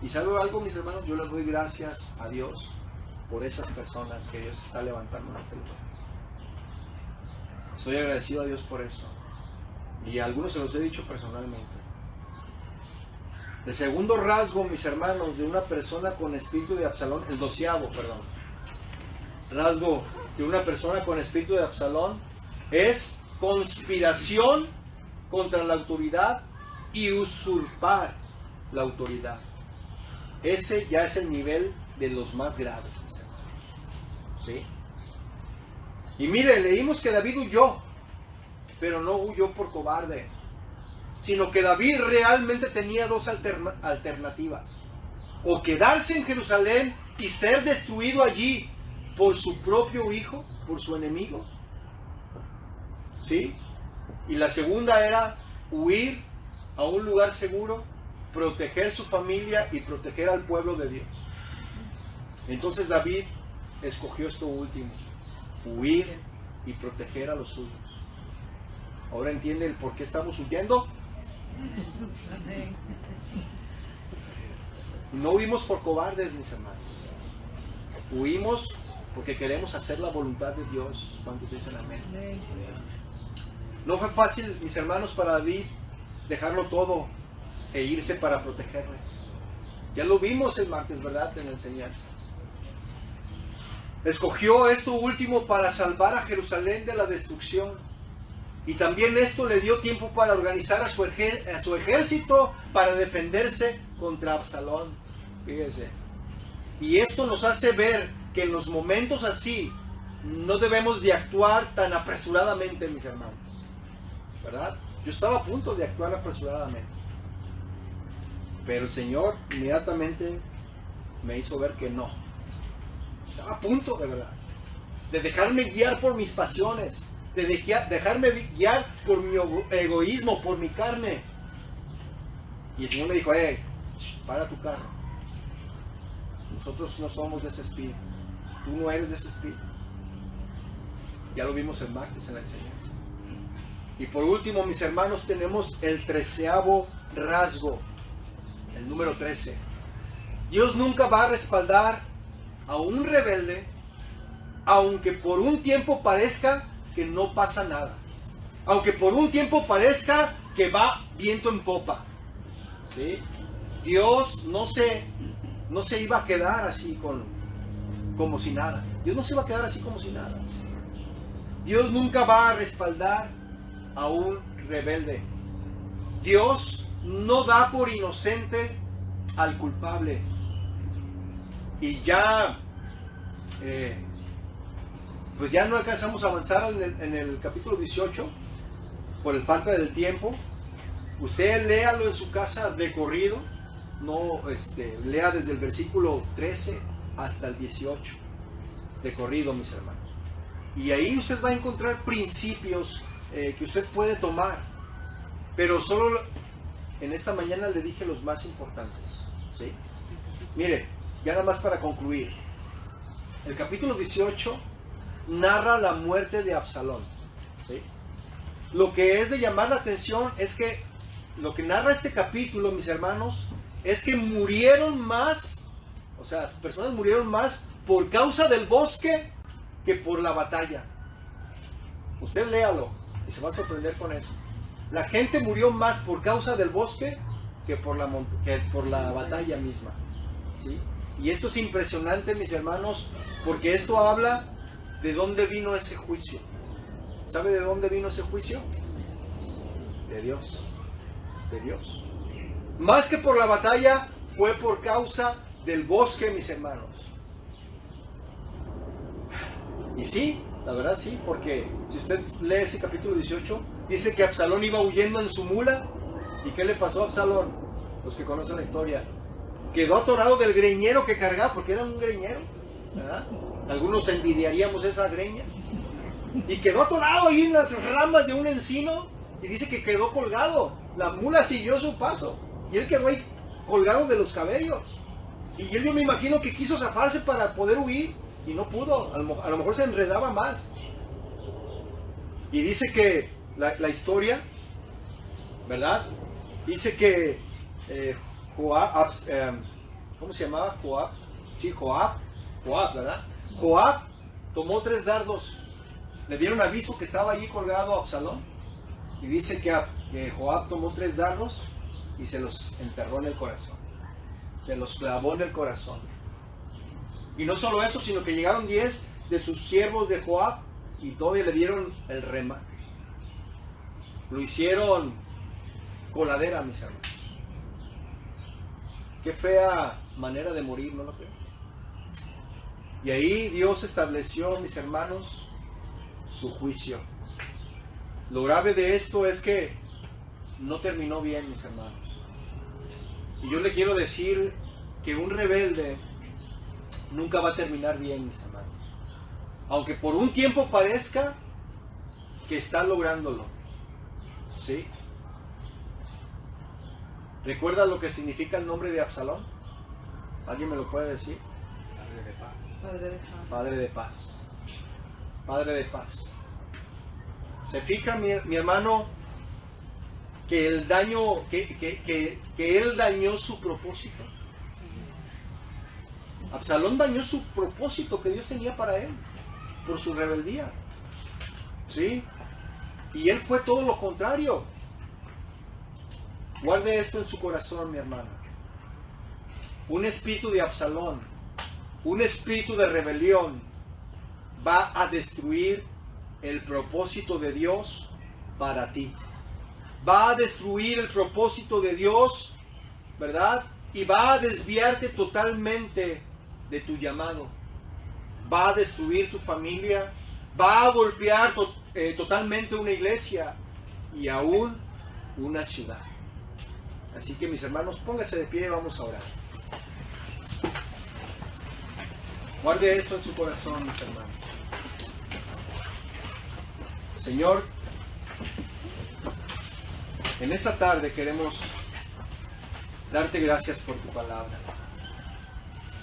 Y ¿saben algo, mis hermanos? Yo les doy gracias a Dios por esas personas que Dios está levantando en este lugar. Estoy agradecido a Dios por eso. Y a algunos se los he dicho personalmente. El segundo rasgo, mis hermanos, de una persona con espíritu de Absalón, el 12º, perdón. Rasgo de una persona con espíritu de Absalón es conspiración contra la autoridad y usurpar la autoridad. Ese ya es el nivel de los más graves, mis hermanos. ¿Sí? Y mire, leímos que David huyó, pero no huyó por cobarde, sino que David realmente tenía dos alternativas: o quedarse en Jerusalén y ser destruido allí por su propio hijo, por su enemigo. ¿Sí? Y la segunda era huir a un lugar seguro, proteger su familia y proteger al pueblo de Dios. Entonces David escogió esto último: huir y proteger a los suyos. ¿Ahora entiende el por qué estamos huyendo? No huimos por cobardes, mis hermanos. Huimos porque queremos hacer la voluntad de Dios. ¿Cuántos dicen amén? No fue fácil, mis hermanos, para David dejarlo todo e irse para protegerles. Ya lo vimos el martes, ¿verdad?, en la enseñanza. Escogió esto último para salvar a Jerusalén de la destrucción. Y también esto le dio tiempo para organizar a su ejército para defenderse contra Absalón. Fíjense. Y esto nos hace ver que en los momentos así no debemos de actuar tan apresuradamente, mis hermanos. ¿Verdad? Yo estaba a punto de actuar apresuradamente. Pero el Señor inmediatamente me hizo ver que no. Estaba a punto, de verdad, de dejarme guiar por mis pasiones, de dejarme guiar por mi egoísmo, por mi carne. Y el Señor me dijo: hey, para tu carro. Nosotros no somos de ese espíritu. Tú no eres de ese espíritu. Ya lo vimos el martes en la enseñanza. Y por último, mis hermanos, tenemos el 13º rasgo, el número 13. Dios nunca va a respaldar a un rebelde, aunque por un tiempo parezca que no pasa nada, aunque por un tiempo parezca que va viento en popa. ¿Sí? Dios no se iba a quedar así como si nada. Dios no se va a quedar así como si nada. Dios nunca va a respaldar a un rebelde. Dios no da por inocente al culpable. Y ya pues ya no alcanzamos a avanzar en el capítulo 18 por el falta del tiempo. Usted léalo en su casa de corrido. No lea desde el versículo 13 hasta el 18 de corrido, mis hermanos. Y ahí usted va a encontrar principios que usted puede tomar. Pero solo en esta mañana le dije los más importantes. ¿Sí? Mire, ya nada más para concluir. El capítulo 18 narra la muerte de Absalón. ¿Sí? Lo que es de llamar la atención es que lo que narra este capítulo, mis hermanos, es que murieron más, o sea, personas murieron más por causa del bosque que por la batalla. Usted léalo y se va a sorprender con eso. La gente murió más por causa del bosque que por la batalla misma. ¿Sí? Y esto es impresionante, mis hermanos, porque esto habla de dónde vino ese juicio. ¿Sabe de dónde vino ese juicio? De Dios. De Dios. Más que por la batalla, fue por causa del bosque, mis hermanos. Y sí, la verdad sí, porque si usted lee ese capítulo 18, dice que Absalón iba huyendo en su mula. ¿Y qué le pasó a Absalón? los que conocen la historia. Quedó atorado del greñero que cargaba, porque era un greñero, ¿verdad? Algunos envidiaríamos esa greña. Y quedó atorado ahí en las ramas de un encino, y dice que quedó colgado. La mula siguió su paso, y él quedó ahí colgado de los cabellos. Y él, yo me imagino que quiso zafarse para poder huir, y no pudo. A lo mejor se enredaba más. Y dice que la historia, ¿verdad? Dice que Joab, ¿cómo se llamaba? Joab. Sí, Joab, ¿verdad? Joab tomó 3 dardos. Le dieron aviso que estaba allí colgado a Absalón. Y dice que Joab tomó 3 dardos y se los enterró en el corazón. Se los clavó en el corazón. Y no solo eso, sino que llegaron 10 de sus siervos de Joab y todavía le dieron el remate. Lo hicieron coladera, mis hermanos. Qué fea manera de morir, ¿no lo creo? Y ahí Dios estableció, mis hermanos, su juicio. Lo grave de esto es que no terminó bien, mis hermanos. Y yo le quiero decir que un rebelde nunca va a terminar bien, mis hermanos. Aunque por un tiempo parezca que está lográndolo. ¿Sí? ¿Recuerda lo que significa el nombre de Absalón? ¿Alguien me lo puede decir? Padre de paz. Padre de paz. Padre de paz. ¿Se fija, mi hermano, que el daño, que él dañó su propósito? Absalón dañó su propósito que Dios tenía para él por su rebeldía. ¿Sí? Y él fue todo lo contrario. Guarde esto en su corazón, mi hermano. Un espíritu de Absalón, un espíritu de rebelión va a destruir el propósito de Dios para ti. Va a destruir el propósito de Dios, ¿verdad? Y va a desviarte totalmente de tu llamado. Va a destruir tu familia, va a golpear totalmente una iglesia y aún una ciudad. Así que, mis hermanos, póngase de pie y vamos a orar. Guarde eso en su corazón, mis hermanos. Señor, en esta tarde queremos darte gracias por tu palabra.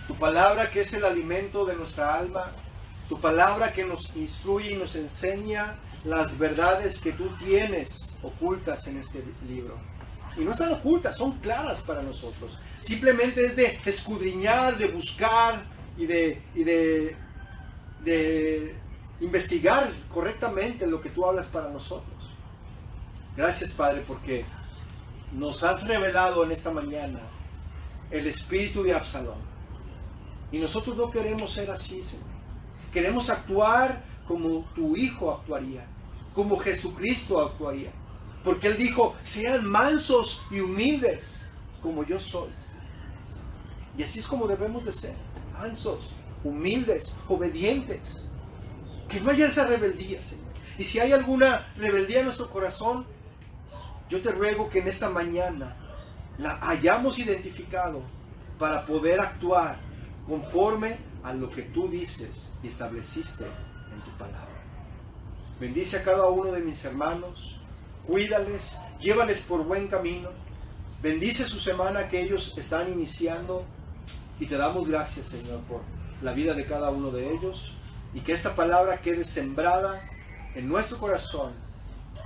Tu palabra que es el alimento de nuestra alma. Tu palabra que nos instruye y nos enseña las verdades que tú tienes ocultas en este libro. Y no están ocultas, son claras para nosotros. Simplemente es de escudriñar, de buscar y de investigar correctamente lo que tú hablas para nosotros. Gracias, Padre, porque nos has revelado en esta mañana el espíritu de Absalón. Y nosotros no queremos ser así, Señor. Queremos actuar como tu Hijo actuaría, como Jesucristo actuaría. Porque Él dijo, sean mansos y humildes como yo soy. Y así es como debemos de ser, mansos, humildes, obedientes. Que no haya esa rebeldía, Señor. Y si hay alguna rebeldía en nuestro corazón, yo te ruego que en esta mañana la hayamos identificado para poder actuar conforme a lo que tú dices y estableciste en tu palabra. Bendice a cada uno de mis hermanos. Cuídales, llévales por buen camino. Bendice su semana que ellos están iniciando. Y te damos gracias, Señor, por la vida de cada uno de ellos. Y que esta palabra quede sembrada en nuestro corazón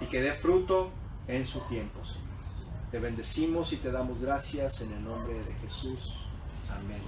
y que dé fruto en su tiempo, Señor. Te bendecimos y te damos gracias en el nombre de Jesús. Amén.